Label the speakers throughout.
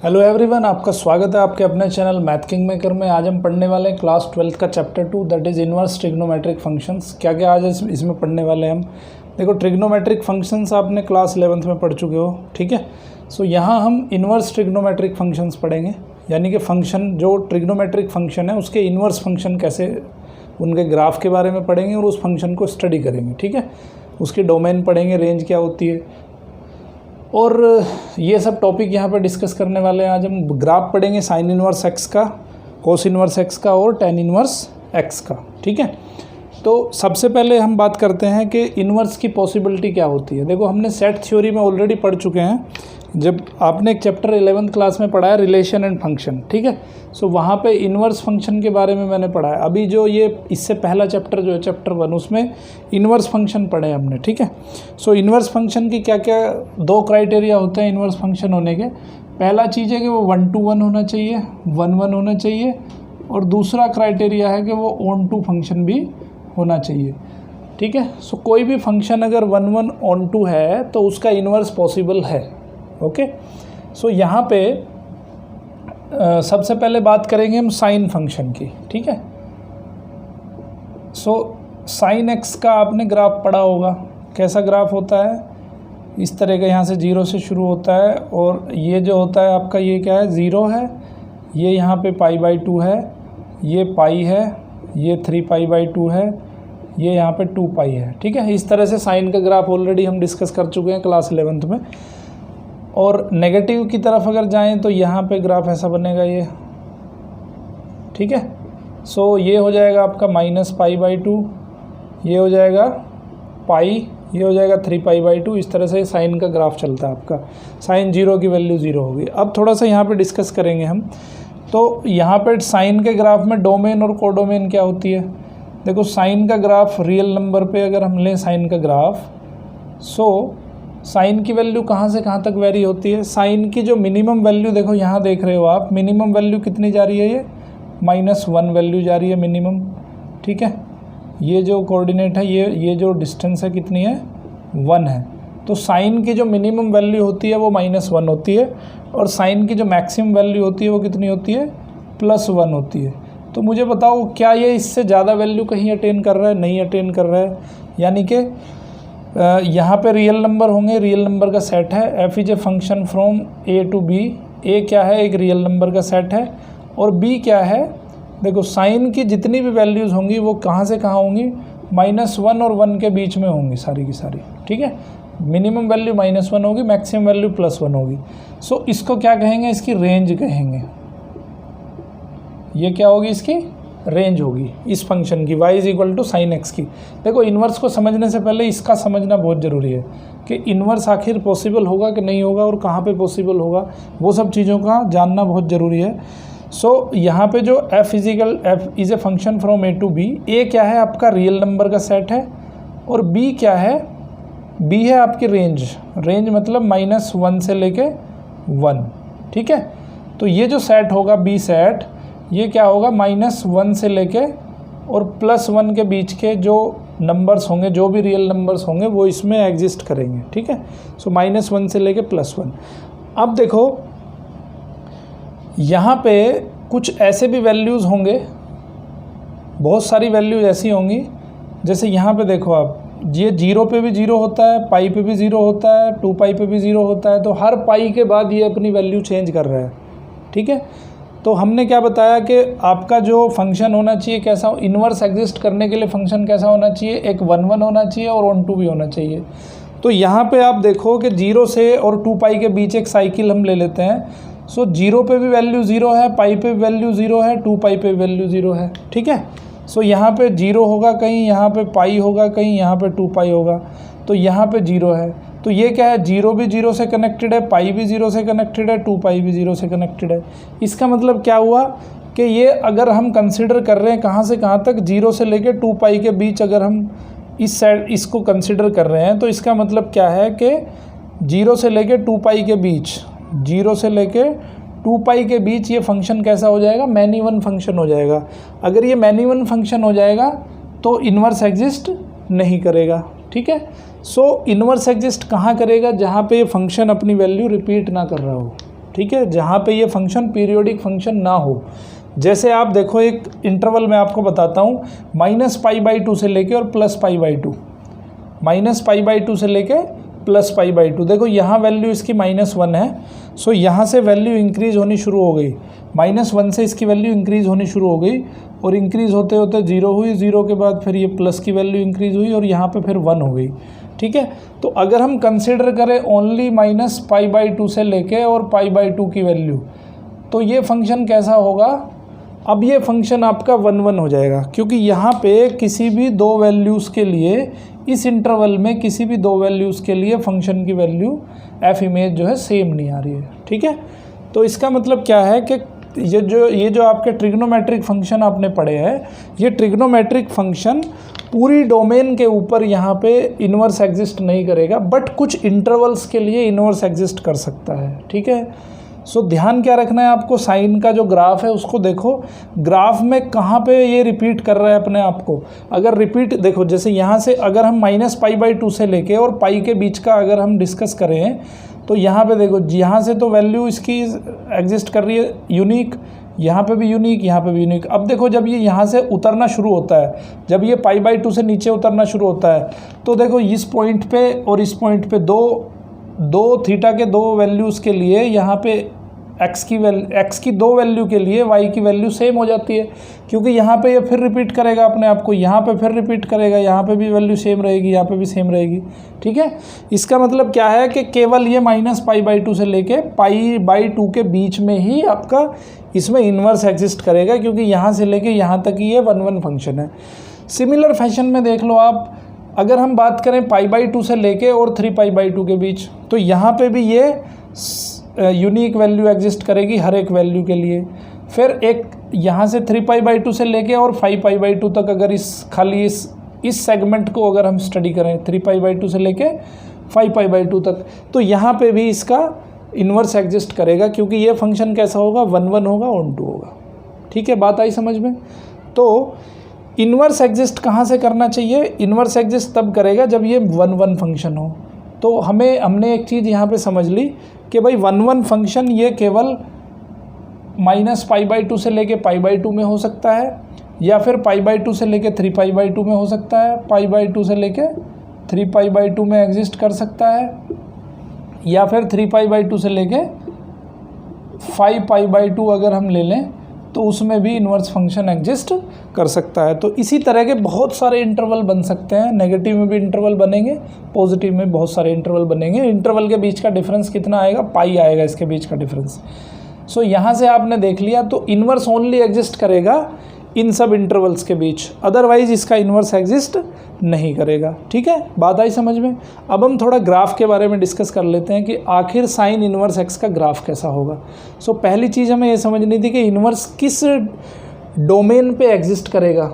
Speaker 1: Hello everyone, आपका स्वागत है आपके अपने चैनल मैथ किंग मेकर में। आज हम पढ़ने वाले हैं क्लास 12th का chapter 2 that is inverse trigonometric functions. क्या क्या आज इसमें पढ़ने वाले हैं हम। देखो, ट्रिग्नोमेट्रिक फंक्शंस आपने क्लास 11th में पढ़ चुके हो, ठीक है। सो यहाँ हम इनवर्स ट्रिग्नोमेट्रिक फंक्शंस पढ़ेंगे, यानी कि फंक्शन जो ट्रिग्नोमेट्रिक फंक्शन है उसके इनवर्स फंक्शन कैसे, उनके ग्राफ के बारे में पढ़ेंगे और उस फंक्शन को स्टडी करेंगे, ठीक है। उसकी डोमेन पढ़ेंगे, रेंज क्या होती है, और ये सब टॉपिक यहाँ पर डिस्कस करने वाले हैं। आज हम ग्राफ पढ़ेंगे साइन इनवर्स एक्स का, कोस इनवर्स एक्स का और टेन इनवर्स एक्स का, ठीक है। तो सबसे पहले हम बात करते हैं कि इनवर्स की पॉसिबिलिटी क्या होती है। देखो, हमने सेट थ्योरी में ऑलरेडी पढ़ चुके हैं, जब आपने एक चैप्टर 11th क्लास में पढ़ा है रिलेशन एंड फंक्शन, ठीक है। सो वहाँ पे इनवर्स फंक्शन के बारे में मैंने पढ़ा है। अभी जो ये इससे पहला चैप्टर जो है चैप्टर 1, उसमें इनवर्स फंक्शन पढ़े हमने, ठीक है। सो इनवर्स फंक्शन की क्या क्या दो क्राइटेरिया होते हैं इनवर्स फंक्शन होने के। पहला चीज़ है कि वो 1 to 1 होना चाहिए, 1 होना चाहिए, और दूसरा क्राइटेरिया है कि वो ऑन टू फंक्शन भी होना चाहिए, ठीक है। सो कोई भी फंक्शन अगर 1 ऑन टू है तो उसका इनवर्स पॉसिबल है, ओके। सो यहाँ पे सबसे पहले बात करेंगे हम साइन फंक्शन की, ठीक है। सो साइन एक्स का आपने ग्राफ पढ़ा होगा। कैसा ग्राफ होता है, इस तरह का, यहाँ से 0 से शुरू होता है, और ये जो होता है आपका, ये क्या है, 0 है, ये यहाँ पे π/2 है, ये पाई है, ये 3π/2 है, ये यहाँ पे 2π है, ठीक है। इस तरह से साइन का ग्राफ ऑलरेडी हम डिस्कस कर चुके हैं क्लास 11th में। और नेगेटिव की तरफ अगर जाएं तो यहाँ पे ग्राफ ऐसा बनेगा, ये, ठीक है। सो ये हो जाएगा आपका -π/2, ये हो जाएगा पाई, ये हो जाएगा 3π/2। इस तरह से साइन का ग्राफ चलता है आपका। साइन 0 की वैल्यू 0 होगी। अब थोड़ा सा यहाँ पे डिस्कस करेंगे हम। तो यहाँ पे साइन के ग्राफ में डोमेन और कोडोमेन क्या होती है। देखो, साइन का ग्राफ रियल नंबर पे अगर हम लें साइन का ग्राफ, सो साइन की वैल्यू कहाँ से कहाँ तक वेरी होती है। साइन की जो मिनिमम वैल्यू, देखो यहाँ देख रहे हो आप, मिनिमम वैल्यू कितनी जा रही है, ये -1 वैल्यू जा रही है मिनिमम, ठीक है। ये जो कोऑर्डिनेट है, ये जो डिस्टेंस है कितनी है, 1 है। तो साइन की जो मिनिमम वैल्यू होती है वो -1 होती है, और साइन की जो मैक्सिमम वैल्यू होती है वो कितनी होती है, +1 होती है। तो मुझे बताओ, क्या ये इससे ज़्यादा वैल्यू कहीं अटेन कर रहा है, नहीं अटेन कर रहा है। यानी कि यहाँ पे रियल नंबर होंगे, रियल नंबर का सेट है। f is a function from a to b। a क्या है, एक रियल नंबर का सेट है, और b क्या है, देखो साइन की जितनी भी वैल्यूज़ होंगी वो कहाँ से कहाँ होंगी, -1 और 1 के बीच में होंगी सारी की सारी, ठीक है। मिनिमम वैल्यू -1 होगी, मैक्सिमम वैल्यू +1 होगी। सो इसको क्या कहेंगे, इसकी रेंज कहेंगे। ये क्या होगी, इसकी रेंज होगी इस फंक्शन की, y = sin x की। देखो, इन्वर्स को समझने से पहले इसका समझना बहुत ज़रूरी है कि इन्वर्स आखिर पॉसिबल होगा कि नहीं होगा, और कहाँ पे पॉसिबल होगा, वो सब चीज़ों का जानना बहुत ज़रूरी है। सो यहाँ पे जो f is a function from a to b, a क्या है, आपका रियल नंबर का सेट है, और b क्या है, b है आपकी रेंज। रेंज मतलब -1 से लेके 1, ठीक है। तो ये जो सेट होगा b सेट, ये क्या होगा, -1 से लेके और +1 के बीच के जो नंबर्स होंगे, जो भी रियल नंबर्स होंगे वो इसमें एग्जिस्ट करेंगे, ठीक है। सो -1 से लेके +1। अब देखो, यहाँ पे कुछ ऐसे भी वैल्यूज़ होंगे, बहुत सारी वैल्यूज ऐसी होंगी, जैसे यहाँ पे देखो आप, ये 0 पे भी 0 होता है, पाई पे भी 0 होता है, 2π पे भी 0 होता है। तो हर पाई के बाद ये अपनी वैल्यू चेंज कर रहा है, ठीक है। तो हमने क्या बताया कि आपका जो फंक्शन होना चाहिए कैसा, इन्वर्स एग्जिस्ट करने के लिए फंक्शन कैसा होना चाहिए, एक 1 होना चाहिए और ऑन टू भी होना चाहिए। तो यहाँ पे आप देखो कि 0 से और 2π के बीच एक साइकिल हम ले लेते हैं। सो 0 पे भी वैल्यू 0 है, पाई पे भी वैल्यू 0 है, 2π पे वैल्यू 0 है, ठीक है। सो यहाँ पे 0 होगा कहीं, यहाँ पे पाई होगा कहीं, यहाँ पे 2π होगा, तो यहाँ पे 0 है। तो ये क्या है, 0 भी 0 से कनेक्टेड है, पाई भी 0 से कनेक्टेड है, 2π भी 0 से कनेक्टेड है। इसका मतलब क्या हुआ कि ये अगर हम कंसिडर कर रहे हैं कहाँ से कहाँ तक, 0 से लेके 2π के बीच अगर हम इस साइड इसको कंसिडर कर रहे हैं, तो इसका मतलब क्या है कि 0 से लेके 2π के बीच, 0 से लेके 2π के बीच ये फंक्शन कैसा हो जाएगा, मैनी वन फंक्शन हो जाएगा। अगर ये मैनी वन फंक्शन हो जाएगा तो इन्वर्स एग्जिस्ट नहीं करेगा, ठीक है। सो इन्वर्स एग्जिस्ट कहाँ करेगा, जहाँ पे ये फंक्शन अपनी वैल्यू रिपीट ना कर रहा हो, ठीक है, जहाँ पे ये फंक्शन पीरियोडिक फंक्शन ना हो। जैसे आप देखो एक इंटरवल मैं आपको बताता हूँ, -π/2 से लेके और +π/2, -π/2 से लेके +π/2। देखो यहाँ वैल्यू इसकी -1 है, सो यहाँ से वैल्यू इंक्रीज़ होनी शुरू हो गई, -1 से इसकी वैल्यू इंक्रीज़ होनी शुरू हो गई और इंक्रीज़ होते होते 0 हुई, 0 के बाद फिर ये प्लस की वैल्यू इंक्रीज़ हुई और यहाँ पे फिर 1 हो गई। ठीक है, तो अगर हम कंसिडर करें ओनली -π/2 से लेके और π/2 की वैल्यू, तो ये फंक्शन कैसा होगा? अब ये फंक्शन आपका 1 हो जाएगा, क्योंकि यहाँ पे किसी भी दो वैल्यूज़ के लिए, इस इंटरवल में किसी भी दो वैल्यूज़ के लिए फंक्शन की वैल्यू एफ इमेज जो है सेम नहीं आ रही है। ठीक है, तो इसका मतलब क्या है कि ये जो आपके ट्रिग्नोमेट्रिक फंक्शन आपने पढ़े हैं, ये ट्रिग्नोमेट्रिक फंक्शन पूरी डोमेन के ऊपर यहाँ पे इन्वर्स एग्जिस्ट नहीं करेगा, बट कुछ इंटरवल्स के लिए इन्वर्स एग्जिस्ट कर सकता है। ठीक है, सो ध्यान क्या रखना है आपको, साइन का जो ग्राफ है उसको देखो, ग्राफ में कहाँ पे ये रिपीट कर रहा है अपने आप को। अगर रिपीट देखो, जैसे यहाँ से अगर हम -π/2 से लेके और पाई के बीच का अगर हम डिस्कस करें, तो यहाँ पे देखो, यहाँ से तो वैल्यू इसकी एग्जिस्ट कर रही है यूनिक, यहाँ पे भी यूनिक, यहाँ पे भी यूनिक। अब देखो जब ये यहाँ से उतरना शुरू होता है, जब ये π/2 से नीचे उतरना शुरू होता है, तो देखो इस पॉइंट पे और इस पॉइंट पे दो थीटा के दो वैल्यूज़ के लिए यहाँ पे एक्स की दो वैल्यू के लिए वाई की वैल्यू सेम हो जाती है, क्योंकि यहाँ पे ये फिर रिपीट करेगा अपने आप को, यहाँ पे फिर रिपीट करेगा, यहाँ पे भी वैल्यू सेम रहेगी, यहाँ पे भी सेम रहेगी। ठीक है, इसका मतलब क्या है कि केवल ये -π/2 से लेके π/2 के बीच में ही आपका इसमें इन्वर्स एग्जिस्ट करेगा, क्योंकि यहाँ से लेके यहाँ तक ये 1 फंक्शन है। सिमिलर फैशन में देख लो आप, अगर हम बात करें π/2 से लेके और 3π/2 के बीच, तो यहाँ पे भी ये यूनिक वैल्यू एग्जिस्ट करेगी हर एक वैल्यू के लिए। फिर एक यहाँ से 3π/2 से लेके और 5π/2 तक, अगर खाली इस सेगमेंट को अगर हम स्टडी करें 3π/2 से लेके 5π/2 तक, तो यहाँ पे भी इसका इन्वर्स एग्जिस्ट करेगा, क्योंकि ये फंक्शन कैसा होगा, 1 होगा, ऑन 2 होगा। ठीक है, बात आई समझ में? तो इन्वर्स एग्जिस्ट कहाँ से करना चाहिए? इन्वर्स एग्जिस्ट तब करेगा जब ये 1 फंक्शन हो। तो हमने एक चीज़ यहाँ पे समझ ली कि भाई 1 फंक्शन ये केवल -π/2 से लेके π/2 में हो सकता है, या फिर π/2 से लेके 3π/2 में हो सकता है, π/2 से लेके 3π/2 में एग्जिस्ट कर सकता है, या फिर 3π/2 से लेके 5π/2 अगर हम ले लें तो उसमें भी इन्वर्स फंक्शन एग्जिस्ट कर सकता है। तो इसी तरह के बहुत सारे इंटरवल बन सकते हैं, नेगेटिव में भी इंटरवल बनेंगे, पॉजिटिव में बहुत सारे इंटरवल बनेंगे। इंटरवल के बीच का डिफरेंस कितना आएगा? पाई आएगा इसके बीच का डिफरेंस। सो यहाँ से आपने देख लिया, तो इन्वर्स ओनली एग्जिस्ट करेगा इन सब इंटरवल्स के बीच, अदरवाइज इसका इन्वर्स एग्जिस्ट नहीं करेगा। ठीक है, बात आई समझ में? अब हम थोड़ा ग्राफ के बारे में डिस्कस कर लेते हैं कि आखिर साइन इन्वर्स एक्स का ग्राफ कैसा होगा। सो पहली चीज़ हमें ये समझनी थी कि इन्वर्स किस डोमेन पे एग्जिस्ट करेगा।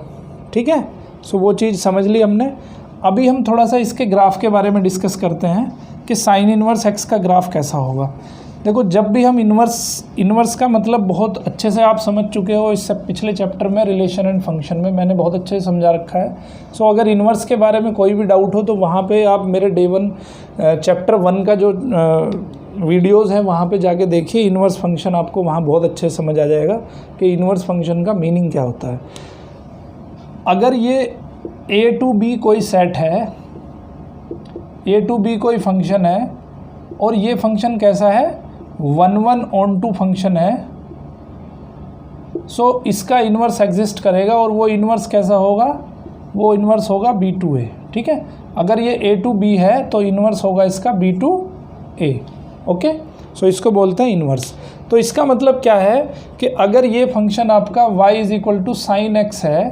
Speaker 1: ठीक है, सो वो चीज़ समझ ली हमने। अभी हम थोड़ा सा इसके ग्राफ के बारे में डिस्कस करते हैं कि साइन इन्वर्स एक्स का ग्राफ कैसा होगा। देखो, जब भी हम इन्वर्स का मतलब बहुत अच्छे से आप समझ चुके हो, इससे पिछले चैप्टर में रिलेशन एंड फंक्शन में मैंने बहुत अच्छे से समझा रखा है। सो अगर इन्वर्स के बारे में कोई भी डाउट हो तो वहाँ पे आप मेरे डे 1 चैप्टर 1 का जो वीडियोज़ हैं वहाँ पे जाके देखिए, इन्वर्स फंक्शन आपको वहाँ बहुत अच्छे से समझ आ जाएगा कि इन्वर्स फंक्शन का मीनिंग क्या होता है। अगर ये a to b कोई सेट है, a to b कोई फंक्शन है, और ये फंक्शन कैसा है, 1 ऑन 2 फंक्शन है, सो इसका इन्वर्स एग्जिस्ट करेगा, और वो इन्वर्स कैसा होगा, वो इन्वर्स होगा b/a। ठीक है, अगर ये a to b है तो इन्वर्स होगा इसका b/a। ओके, सो इसको बोलते हैं इन्वर्स। तो इसका मतलब क्या है कि अगर ये फंक्शन आपका y = sin x है,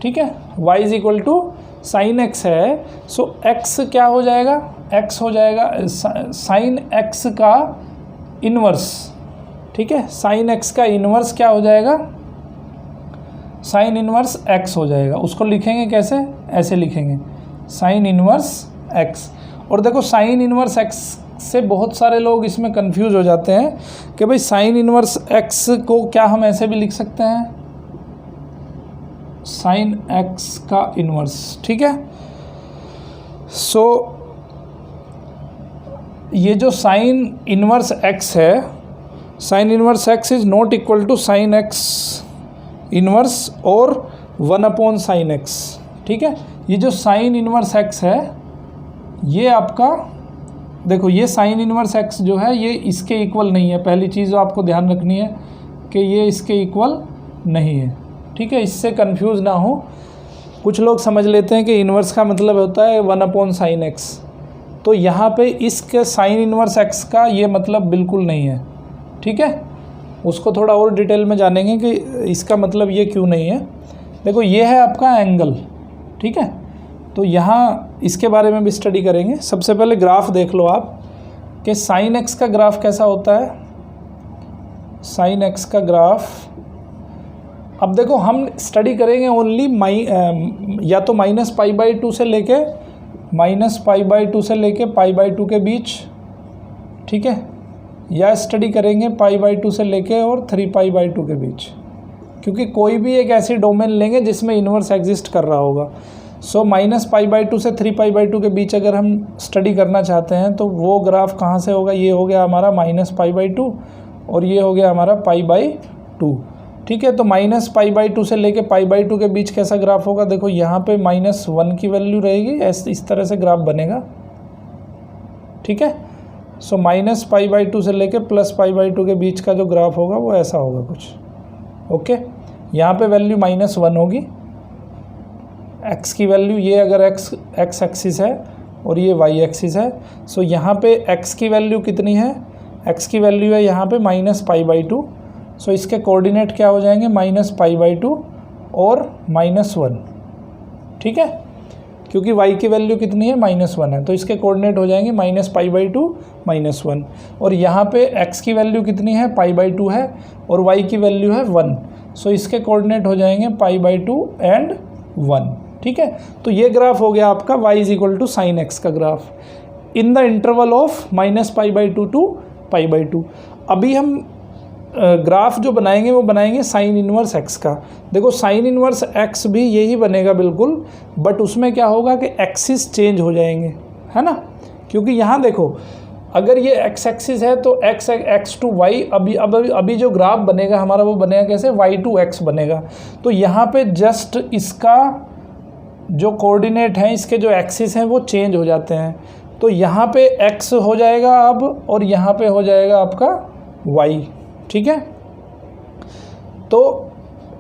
Speaker 1: ठीक है, y = sin x है, सो x क्या हो जाएगा, x हो जाएगा साइन x का इन्वर्स। ठीक है, साइन x का इन्वर्स क्या हो जाएगा, साइन इन्वर्स x हो जाएगा। उसको लिखेंगे कैसे, ऐसे लिखेंगे, साइन इन्वर्स x। और देखो, साइन इन्वर्स x से बहुत सारे लोग इसमें कंफ्यूज हो जाते हैं कि भाई साइन इन्वर्स x को क्या हम ऐसे भी लिख सकते हैं, साइन x का इन्वर्स। ठीक है, सो ये जो साइन इनवर्स एक्स है, sine inverse x is not equal to sine x inverse और 1 साइन एक्स। ठीक है, ये जो साइन इनवर्स एक्स है ये आपका, देखो ये साइन इनवर्स एक्स जो है ये इसके इक्वल नहीं है। पहली चीज़ जो आपको ध्यान रखनी है कि ये इसके इक्वल नहीं है। ठीक है, इससे कंफ्यूज ना हो। कुछ लोग समझ लेते हैं कि इन्वर्स का मतलब होता है 1 साइन एक्स, तो यहाँ पे इसके साइन इन्वर्स एक्स का ये मतलब बिल्कुल नहीं है। ठीक है, उसको थोड़ा और डिटेल में जानेंगे कि इसका मतलब ये क्यों नहीं है। देखो ये है आपका एंगल। ठीक है, तो यहाँ इसके बारे में भी स्टडी करेंगे। सबसे पहले ग्राफ देख लो आप कि साइन एक्स का ग्राफ कैसा होता है। साइन एक्स का ग्राफ, अब देखो हम स्टडी करेंगे ओनली या तो -π/2 से लेके -π/2 से लेके π/2 के बीच। ठीक है, या स्टडी करेंगे π/2 से लेके और 3π/2 के बीच, क्योंकि कोई भी एक ऐसी डोमेन लेंगे जिसमें इन्वर्स एग्जिस्ट कर रहा होगा। सो -π/2 से 3π/2 के बीच अगर हम स्टडी करना चाहते हैं तो वो ग्राफ कहाँ से होगा, ये हो गया हमारा -π/2 और ये हो गया हमारा π/2। ठीक है, तो -π/2 से लेके π/2 के बीच कैसा ग्राफ होगा, देखो यहाँ पे -1 की वैल्यू रहेगी, इस तरह से ग्राफ बनेगा। ठीक है, सो -π/2 से लेके +π/2 के बीच का जो ग्राफ होगा वो ऐसा होगा कुछ। ओके, यहाँ पे वैल्यू -1 होगी, x की वैल्यू, ये अगर x एक्सिस है और ये y एक्सिस है। सो यहाँ पे x की वैल्यू कितनी है, x की वैल्यू है यहाँ पे -π/2। सो इसके कोऑर्डिनेट क्या हो जाएंगे, -π/2 और -1। ठीक है, क्योंकि y की वैल्यू कितनी है, -1 है, तो इसके कोऑर्डिनेट हो जाएंगे -π/2 -1। और यहाँ पे x की वैल्यू कितनी है, π/2 है और y की वैल्यू है 1। सो इसके कोऑर्डिनेट हो जाएंगे π/2 एंड 1। ठीक है, तो ये ग्राफ हो गया आपका y = sin x का graph in the interval of -π/2 to π/2। अभी हम ग्राफ जो बनाएंगे वो बनाएंगे साइन इनवर्स एक्स का। देखो साइन इनवर्स एक्स भी यही बनेगा बिल्कुल, बट उसमें क्या होगा कि एक्सिस चेंज हो जाएंगे, है ना। क्योंकि यहाँ देखो अगर ये एक्स एक्सिस है तो x टू y, अभी जो ग्राफ बनेगा हमारा वो बनेगा कैसे, y टू x बनेगा। तो यहाँ पे जस्ट इसका जो कोऑर्डिनेट हैं, इसके जो एक्सिस हैं वो चेंज हो जाते हैं। तो यहाँ पे x हो जाएगा अब और यहाँ पे हो जाएगा आपका y। ठीक है, तो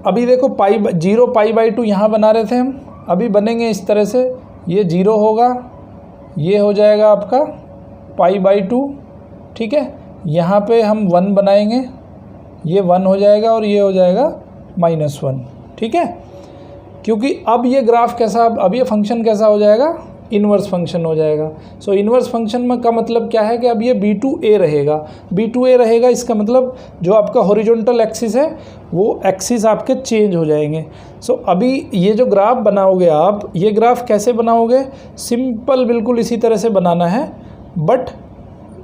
Speaker 1: अभी देखो π/2 यहाँ बना रहे थे हम, अभी बनेंगे इस तरह से, ये 0 होगा, ये हो जाएगा आपका π/2। ठीक है, यहाँ पे हम 1 बनाएंगे, ये 1 हो जाएगा और ये हो जाएगा -1। ठीक है, क्योंकि अब ये ग्राफ कैसा, अब ये फंक्शन कैसा हो जाएगा, इन्वर्स फंक्शन हो जाएगा। सो इन्वर्स फंक्शन में का मतलब क्या है कि अब ये B2a रहेगा। B2a रहेगा, इसका मतलब जो आपका हॉरिजॉन्टल एक्सिस है वो एक्सिस आपके चेंज हो जाएंगे। सो अभी ये जो ग्राफ बनाओगे आप, ये ग्राफ कैसे बनाओगे, सिंपल बिल्कुल इसी तरह से बनाना है, बट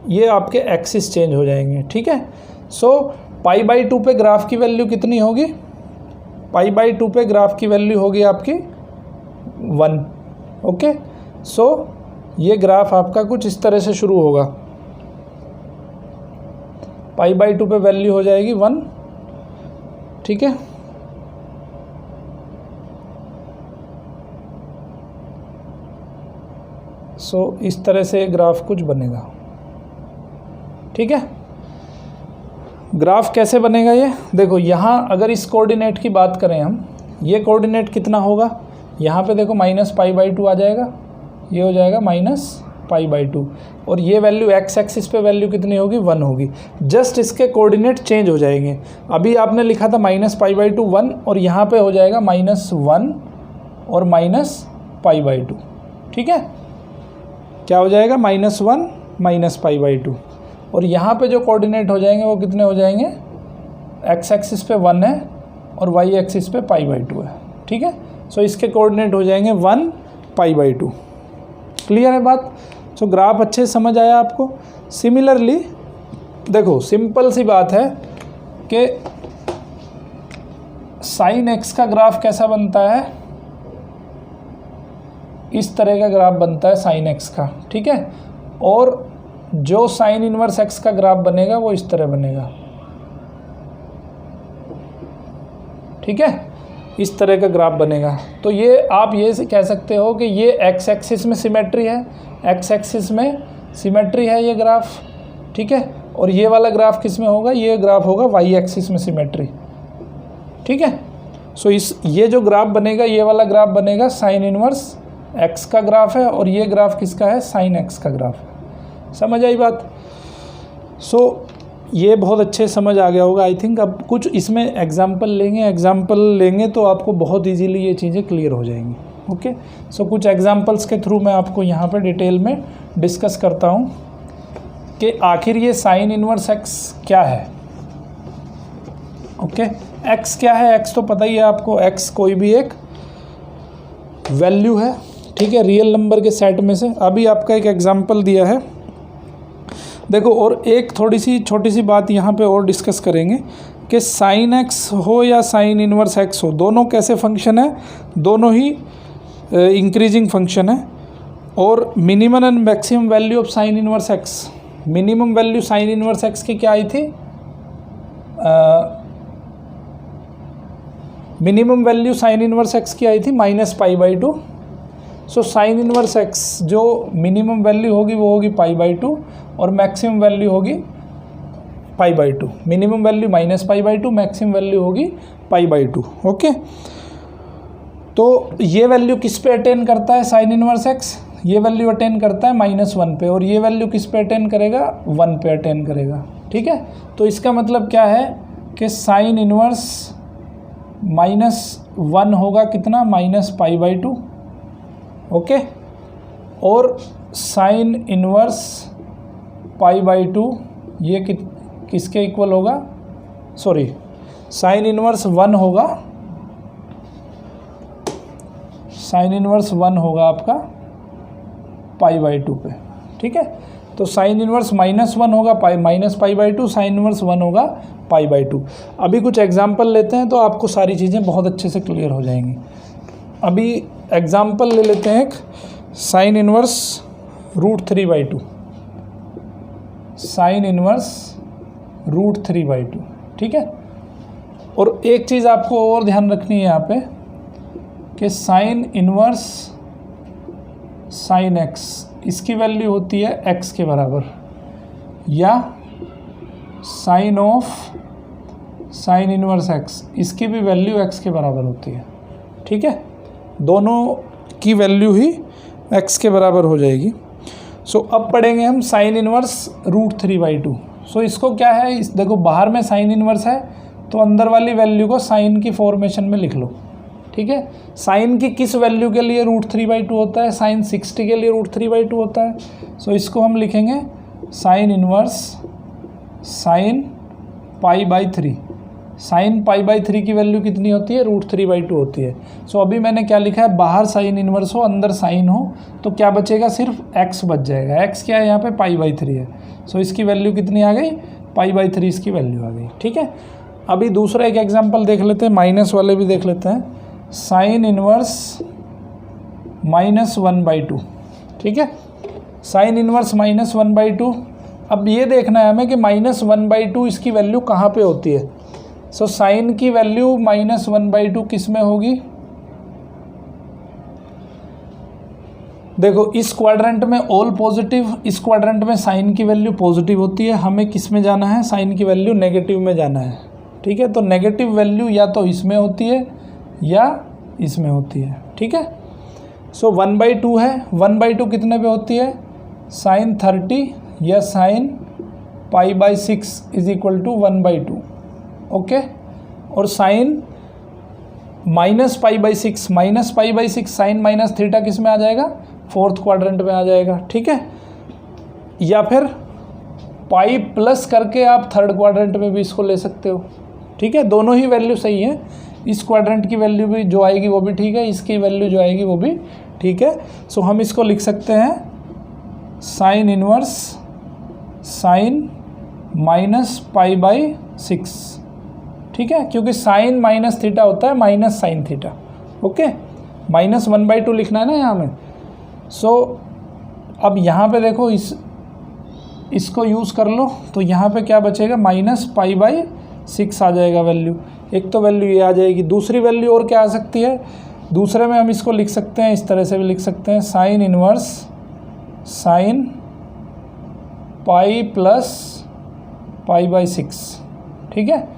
Speaker 1: ये आपके एक्सिस चेंज हो जाएंगे। ठीक है, सो π/2 पे ग्राफ की वैल्यू कितनी होगी, π/2 पे ग्राफ की वैल्यू होगी आपकी 1। ओके, सो ये ग्राफ आपका कुछ इस तरह से शुरू होगा, π/2 पे वैल्यू हो जाएगी 1। ठीक है, सो इस तरह से ग्राफ कुछ बनेगा। ठीक है, ग्राफ कैसे बनेगा ये देखो, यहाँ अगर इस कोऑर्डिनेट की बात करें हम, ये कोऑर्डिनेट कितना होगा, यहाँ पे देखो -π/2 आ जाएगा, ये हो जाएगा -π/2 और ये वैल्यू x एक्सिस पे वैल्यू कितनी होगी, 1 होगी। जस्ट इसके कोऑर्डिनेट चेंज हो जाएंगे। अभी आपने लिखा था -π/2 1 और यहाँ पे हो जाएगा -1 और -π/2। ठीक है, क्या हो जाएगा, -1 -π/2 और यहाँ पे जो कोऑर्डिनेट हो जाएंगे वो कितने हो जाएंगे, x एक्सिस पे 1 है और y एक्सिस पे π/2 है। ठीक है, सो इसके कोऑर्डिनेट हो जाएंगे 1 π/2। क्लियर है बात। सो ग्राफ अच्छे से समझ आया आपको। सिमिलरली देखो सिंपल सी बात है कि साइन एक्स का ग्राफ कैसा बनता है, इस तरह का ग्राफ बनता है साइन एक्स का। ठीक है, और जो साइन इनवर्स एक्स का ग्राफ बनेगा वो इस तरह बनेगा, ठीक है, इस तरह का ग्राफ बनेगा। तो ये आप ये से कह सकते हो कि ये एक्स एक्सिस में सिमेट्री है, एक्स एक्सिस में सिमेट्री है ये ग्राफ, ठीक है। और ये वाला ग्राफ किस में होगा, ये ग्राफ होगा वाई एक्सिस में सिमेट्री, ठीक है। सो ये जो ग्राफ बनेगा, ये वाला ग्राफ बनेगा साइन इनवर्स एक्स का ग्राफ है, और ये ग्राफ किसका है, साइन एक्स का ग्राफ है। समझ आई बात। सो ये बहुत अच्छे समझ आ गया होगा आई थिंक। अब कुछ इसमें एग्जाम्पल लेंगे तो आपको बहुत इजीली ये चीज़ें क्लियर हो जाएंगी। ओके, सो कुछ एग्जाम्पल्स के थ्रू मैं आपको यहाँ पे डिटेल में डिस्कस करता हूँ कि आखिर ये साइन इनवर्स एक्स क्या है। ओके, एक्स क्या है, एक्स तो पता ही है आपको, एक्स कोई भी एक वैल्यू है, ठीक है, रियल नंबर के सेट में से। अभी आपका एक एग्जाम्पल दिया है, देखो, और एक थोड़ी सी छोटी सी बात यहाँ पे और डिस्कस करेंगे कि साइन एक्स हो या साइन इनवर्स एक्स हो, दोनों कैसे फंक्शन है, दोनों ही इंक्रीजिंग फंक्शन है। और minimum and maximum value of sine inverse x, minimum value sign inverse x की क्या आई थी, minimum value sign inverse x की आई थी -π/2। सो साइन इनवर्स एक्स जो मिनिमम वैल्यू होगी वो होगी π/2 और मैक्सिमम वैल्यू होगी π/2। मिनिमम वैल्यू -π/2, मैक्सिमम वैल्यू होगी π/2। ओके, तो ये वैल्यू किस पे अटेन करता है साइन इनवर्स एक्स, ये वैल्यू अटेन करता है -1 पे, और ये वैल्यू किस पे अटेन करेगा, 1 पे अटेन करेगा, ठीक है। तो इसका मतलब क्या है कि साइन इनवर्स -1 होगा कितना, -π/2। ओके, और साइन इनवर्स π/2 ये किसके इक्वल होगा, सॉरी, साइन इनवर्स 1 होगा, साइन इनवर्स 1 होगा आपका π/2 पे, ठीक है। तो साइन इनवर्स -1 होगा -π/2, साइन इनवर्स 1 होगा π/2। अभी कुछ एग्जांपल लेते हैं तो आपको सारी चीज़ें बहुत अच्छे से क्लियर हो जाएंगी। अभी एग्जांपल ले लेते हैं एक, साइन इनवर्स √3/2, साइन इनवर्स √3/2, ठीक है। और एक चीज़ आपको और ध्यान रखनी है यहाँ पे कि साइन इनवर्स साइन एक्स, इसकी वैल्यू होती है एक्स के बराबर, या sine of sine inverse x, इसकी भी वैल्यू एक्स के बराबर होती है, ठीक है। दोनों की वैल्यू ही एक्स के बराबर हो जाएगी। सो अब पढ़ेंगे हम साइन इनवर्स √3/2। सो इसको क्या है, इस देखो बाहर में साइन इनवर्स है तो अंदर वाली वैल्यू को साइन की फॉर्मेशन में लिख लो, ठीक है। साइन की किस वैल्यू के लिए √3/2 होता है, साइन 60 के लिए √3/2 होता है। सो इसको हम लिखेंगे साइन इनवर्स साइन π/3। साइन π/3 की वैल्यू कितनी होती है, √3/2 होती है। सो अभी मैंने क्या लिखा है, बाहर साइन इनवर्स हो अंदर साइन हो तो क्या बचेगा, सिर्फ एक्स बच जाएगा। एक्स क्या है यहाँ पे, π/3 है। सो इसकी वैल्यू कितनी आ गई, π/3 इसकी वैल्यू आ गई, ठीक है। अभी दूसरा एक एग्जांपल देख लेते हैं, माइनस वाले भी देख लेते हैं, साइन इनवर्स -1/2, ठीक है। Sine inverse -1/2। अब ये देखना है हमें कि -1/2 इसकी वैल्यू कहाँ पे होती है। सो साइन की वैल्यू -1/2 किस में होगी, देखो इस क्वाड्रेंट में ऑल पॉजिटिव, इस क्वाड्रेंट में साइन की वैल्यू पॉजिटिव होती है, हमें किस में जाना है, साइन की वैल्यू नेगेटिव में जाना है, ठीक है। तो नेगेटिव वैल्यू या तो इसमें होती है या इसमें होती है, ठीक है। सो 1/2 है, 1/2 कितने पे होती है, साइन 30 या साइन π/6 = 1/2, ओके। और साइन -π/6 साइन माइनस थीटा किस में आ जाएगा, 4th क्वाड्रेंट में आ जाएगा, ठीक है। या फिर पाई प्लस करके आप 3rd क्वाड्रेंट में भी इसको ले सकते हो, ठीक है। दोनों ही वैल्यू सही है, इस क्वाड्रेंट की वैल्यू भी जो आएगी वो भी ठीक है, इसकी वैल्यू जो आएगी वो भी ठीक है। सो हम इसको लिख सकते हैं साइन इनवर्स साइन -π/6, ठीक है, क्योंकि साइन माइनस थीटा होता है माइनस साइन थीटा, ओके। -1/2 लिखना है ना यहाँ में। सो अब यहाँ पे देखो, इस इसको यूज़ कर लो तो यहाँ पे क्या बचेगा, -π/6 आ जाएगा वैल्यू। एक तो वैल्यू ये आ जाएगी। दूसरी वैल्यू और क्या आ सकती है, दूसरे में हम इसको लिख सकते हैं, इस तरह से भी लिख सकते हैं, sin इनवर्स sin π + π/6। ठीक है,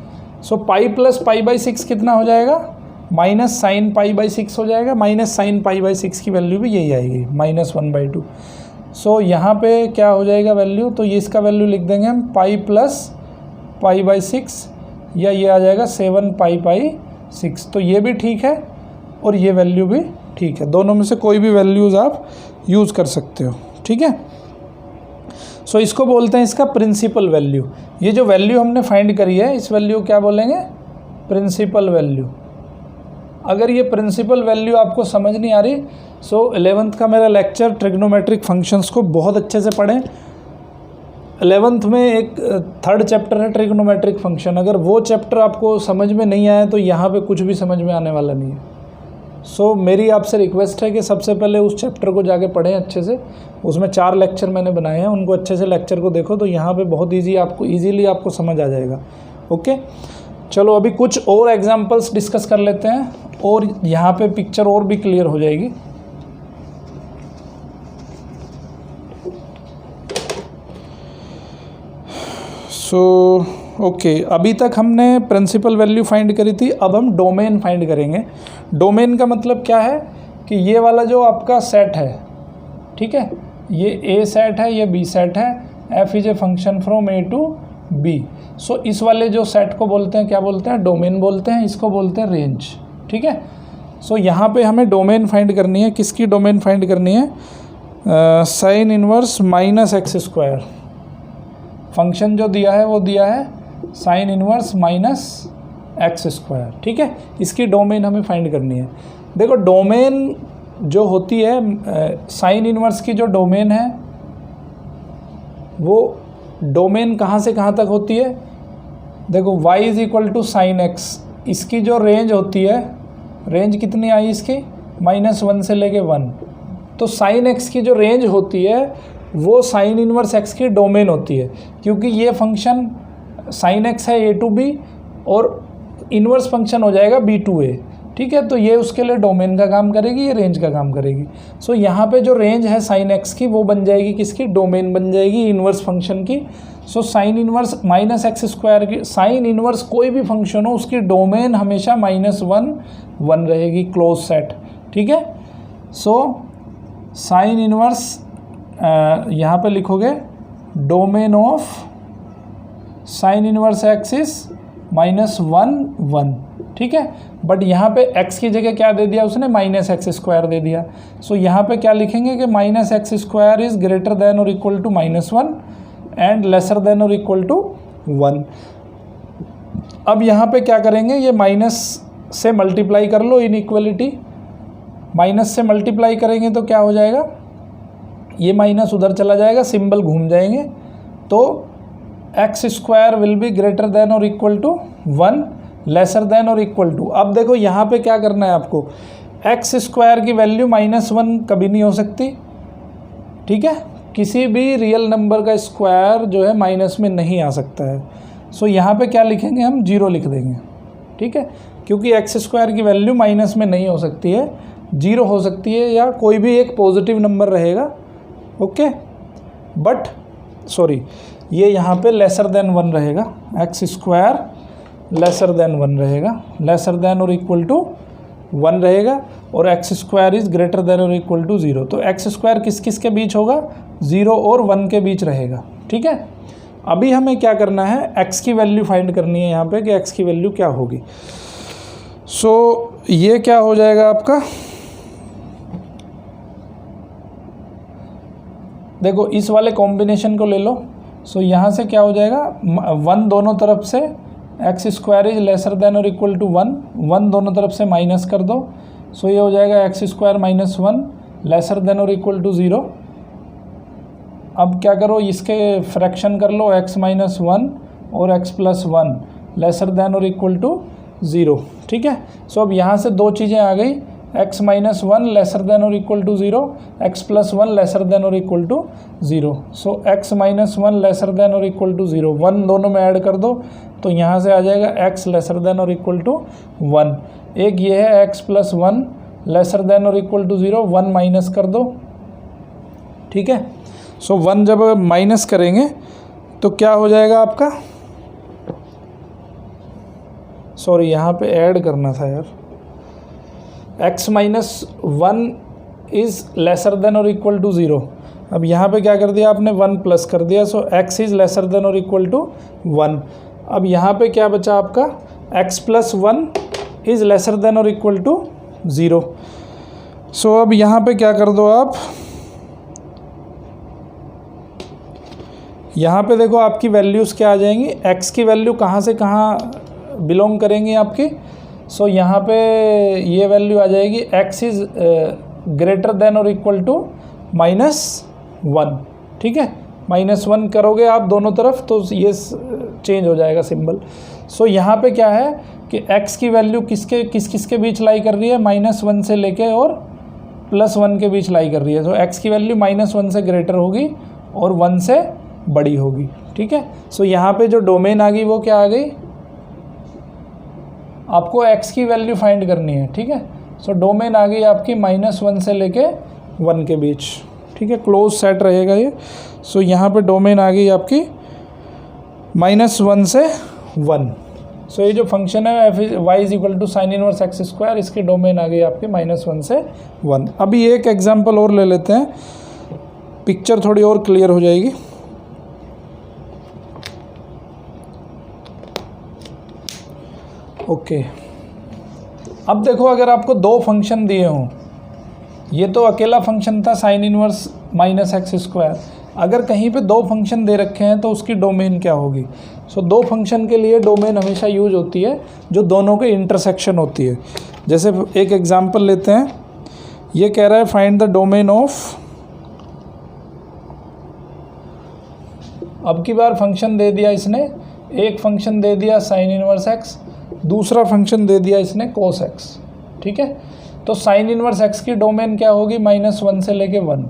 Speaker 1: सो π + π/6 कितना हो जाएगा, -sin π/6 हो जाएगा। -sin π/6 की वैल्यू भी यही आएगी, -1/2। सो यहाँ पे क्या हो जाएगा वैल्यू, तो ये इसका वैल्यू लिख देंगे हम π + π/6, या ये आ जाएगा 7π/6। तो ये भी ठीक है और ये वैल्यू भी ठीक है, दोनों में से कोई भी वैल्यूज़ आप यूज़ कर सकते हो। ठीक है, सो इसको बोलते हैं इसका प्रिंसिपल वैल्यू। ये जो वैल्यू हमने फाइंड करी है, इस वैल्यू क्या बोलेंगे, प्रिंसिपल वैल्यू। अगर ये प्रिंसिपल वैल्यू आपको समझ नहीं आ रही, सो 11th का मेरा लेक्चर ट्रिग्नोमेट्रिक फंक्शंस को बहुत अच्छे से पढ़ें। 11th में एक 3rd चैप्टर है ट्रिग्नोमेट्रिक फंक्शन। अगर वो चैप्टर आपको समझ में नहीं आया तो यहाँ पे कुछ भी समझ में आने वाला नहीं है। सो मेरी आपसे रिक्वेस्ट है कि सबसे पहले उस चैप्टर को जाके पढ़ें अच्छे से। उसमें 4 लेक्चर मैंने बनाए हैं, उनको अच्छे से लेक्चर को देखो तो यहाँ पे बहुत ईजीली आपको समझ आ जाएगा। ओके, चलो अभी कुछ और एग्जांपल्स डिस्कस कर लेते हैं और यहाँ पे पिक्चर और भी क्लियर हो जाएगी। ओके, अभी तक हमने प्रिंसिपल वैल्यू फाइंड करी थी, अब हम डोमेन फाइंड करेंगे। डोमेन का मतलब क्या है कि ये वाला जो आपका सेट है, ठीक है, ये ए सेट है, ये बी सेट है, F is a function from A to B. So इस वाले जो सेट को बोलते हैं, क्या बोलते हैं, डोमेन बोलते हैं, इसको बोलते हैं रेंज। ठीक है, सो यहाँ पे हमें डोमेन फाइंड करनी है। किसकी डोमेन फाइंड करनी है, साइन इनवर्स -x²। फंक्शन जो दिया है वो दिया है साइन इनवर्स -x²। ठीक है, इसकी डोमेन हमें फाइंड करनी है। देखो डोमेन जो होती है, साइन इनवर्स की जो डोमेन है वो डोमेन कहाँ से कहाँ तक होती है, देखो y = sin x, इसकी जो रेंज होती है, रेंज कितनी आई इसकी, -1 से लेके 1। तो sin x की जो रेंज होती है वो साइन इनवर्स x की डोमेन होती है, क्योंकि ये फंक्शन sin x है a to b और इनवर्स फंक्शन हो जाएगा b to a। ठीक है, तो ये उसके लिए डोमेन का काम करेगी, ये रेंज का काम करेगी। सो यहाँ पे जो रेंज है sin x की वो बन जाएगी किसकी, डोमेन बन जाएगी इनवर्स फंक्शन की। सो साइन इनवर्स -x² की, साइन इनवर्स कोई भी फंक्शन हो उसकी डोमेन हमेशा -1 रहेगी, क्लोज सेट। ठीक है, सो साइन इनवर्स यहाँ पे लिखोगे domain of sine inverse x is -1 ठीक है, बट यहाँ पे x की जगह क्या दे दिया उसने, -x² दे दिया। सो यहाँ पे क्या लिखेंगे कि -x² इज ग्रेटर देन और equal to -1 and lesser than और इक्वल टू 1। अब यहाँ पे क्या करेंगे, ये माइनस से मल्टीप्लाई कर लो, इनइक्वलिटी माइनस से मल्टीप्लाई करेंगे तो क्या हो जाएगा, ये माइनस उधर चला जाएगा, सिंबल घूम जाएंगे, तो x² will be greater than और इक्वल टू 1 लेसर देन और इक्वल टू। अब देखो यहाँ पे क्या करना है आपको, x² की वैल्यू -1 कभी नहीं हो सकती। ठीक है, किसी भी रियल नंबर का स्क्वायर जो है माइनस में नहीं आ सकता है। सो यहाँ पे क्या लिखेंगे हम, 0 लिख देंगे। ठीक है, क्योंकि x² की वैल्यू माइनस में नहीं हो सकती है, 0 हो सकती है या कोई भी एक पॉजिटिव नंबर रहेगा। ओके, बट सॉरी ये यहाँ पे लेसर देन 1 रहेगा, x² लेसर देन 1 रहेगा, लेसर देन और इक्वल टू 1 रहेगा, और x² इज ग्रेटर देन और इक्वल टू 0। तो x² किस किस के बीच होगा, 0 और 1 के बीच रहेगा। ठीक है, अभी हमें क्या करना है, x की वैल्यू फाइंड करनी है यहाँ पे कि x की वैल्यू क्या होगी। सो ये क्या हो जाएगा आपका, देखो इस वाले कॉम्बिनेशन को ले लो। सो यहाँ से क्या हो जाएगा, 1 दोनों तरफ से, x² इज लेसर देन और इक्वल टू 1 दोनों तरफ से माइनस कर दो। सो ये हो जाएगा x² -1 लेसर देन और इक्वल टू 0। अब क्या करो, इसके फ्रैक्शन कर लो, x -1 और x + 1 लेसर देन और इक्वल टू 0। ठीक है, सो अब यहाँ से दो चीज़ें आ गई, x माइनस 1 लेसर देन और equal to 0, x plus 1 lesser than और equal to 0। So x minus 1 lesser than और इक्वल टू 0, 1 दोनों में ऐड कर दो तो यहाँ से आ जाएगा x लेसर देन और इक्वल टू 1। एक ये है x प्लस 1 लेसर देन और इक्वल टू 0, 1 माइनस कर दो, ठीक है। सो 1 जब माइनस करेंगे तो क्या हो जाएगा आपका, सॉरी यहाँ पे ऐड करना था यार, x minus 1 is laser than और इक्वल टू 0। अब यहाँ पे क्या कर दिया आपने, 1 प्लस कर दिया, सो x इज़ लेसर देन और इक्वल टू 1। अब यहाँ पे क्या बचा आपका, x plus 1 is laser than और इक्वल टू 0। सो अब यहाँ पे क्या कर दो आप, यहाँ पे देखो आपकी वैल्यूज़ क्या आ जाएंगी, x की वैल्यू कहाँ से कहाँ बिलोंग करेंगी आपकी। सो यहाँ पे ये वैल्यू आ जाएगी x इज़ ग्रेटर देन और इक्वल टू -1, ठीक है। -1 करोगे आप दोनों तरफ तो ये चेंज हो जाएगा सिंबल। सो यहाँ पे क्या है कि x की वैल्यू किस के बीच लाई कर रही है, -1 से लेके और +1 के बीच लाई कर रही है। तो x की वैल्यू -1 से ग्रेटर होगी और 1 से बड़ी होगी, ठीक है। सो यहाँ पे जो डोमेन आ गई वो क्या आ गई, आपको x की वैल्यू फाइंड करनी है, ठीक है। सो डोमेन आ गई आपकी -1 से लेके 1 के बीच, ठीक है, क्लोज सेट रहेगा ये। सो यहाँ पे डोमेन आ गई आपकी -1 से 1। सो ये जो फंक्शन है y is equal to sine inverse x square, इसकी डोमेन आ गई आपकी -1 से 1। अभी एक एग्जांपल और ले लेते हैं, पिक्चर थोड़ी और क्लियर हो जाएगी। ओके अब देखो, अगर आपको दो फंक्शन दिए हों, ये तो अकेला फंक्शन था साइन इनवर्स -x स्क्वायर, अगर कहीं पे दो फंक्शन दे रखे हैं तो उसकी डोमेन क्या होगी। सो दो फंक्शन के लिए डोमेन हमेशा यूज होती है जो दोनों के इंटरसेक्शन होती है। जैसे एक एग्जांपल लेते हैं, ये कह रहा है फाइंड द डोमेन ऑफ, अब की बार फंक्शन दे दिया इसने, एक फंक्शन दे दिया साइन इनवर्स x, दूसरा फंक्शन दे दिया इसने cos x, ठीक है। तो साइन इनवर्स x की डोमेन क्या होगी, -1 से लेके 1,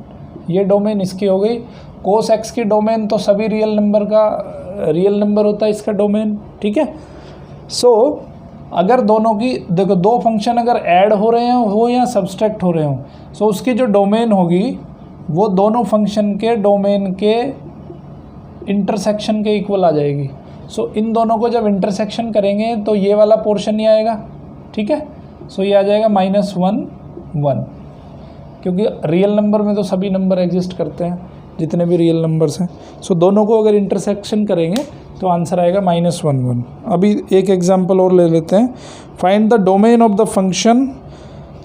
Speaker 1: ये डोमेन इसकी हो गई। cos x की डोमेन तो सभी रियल नंबर होता है इसका डोमेन, ठीक है। सो अगर दोनों की देखो, दो फंक्शन अगर ऐड हो रहे हो या सब्सट्रैक्ट हो रहे हो, सो उसकी जो डोमेन होगी वो दोनों फंक्शन के डोमेन के इंटरसेक्शन के इक्वल आ जाएगी। सो इन दोनों को जब इंटरसेक्शन करेंगे तो ये वाला पोर्शन ही आएगा, ठीक है। सो ये आ जाएगा -1 1, क्योंकि रियल नंबर में तो सभी नंबर एग्जिस्ट करते हैं, जितने भी रियल नंबर्स हैं। सो दोनों को अगर इंटरसेक्शन करेंगे तो आंसर आएगा -1 1। अभी एक एग्जांपल और ले लेते हैं, find the domain of the function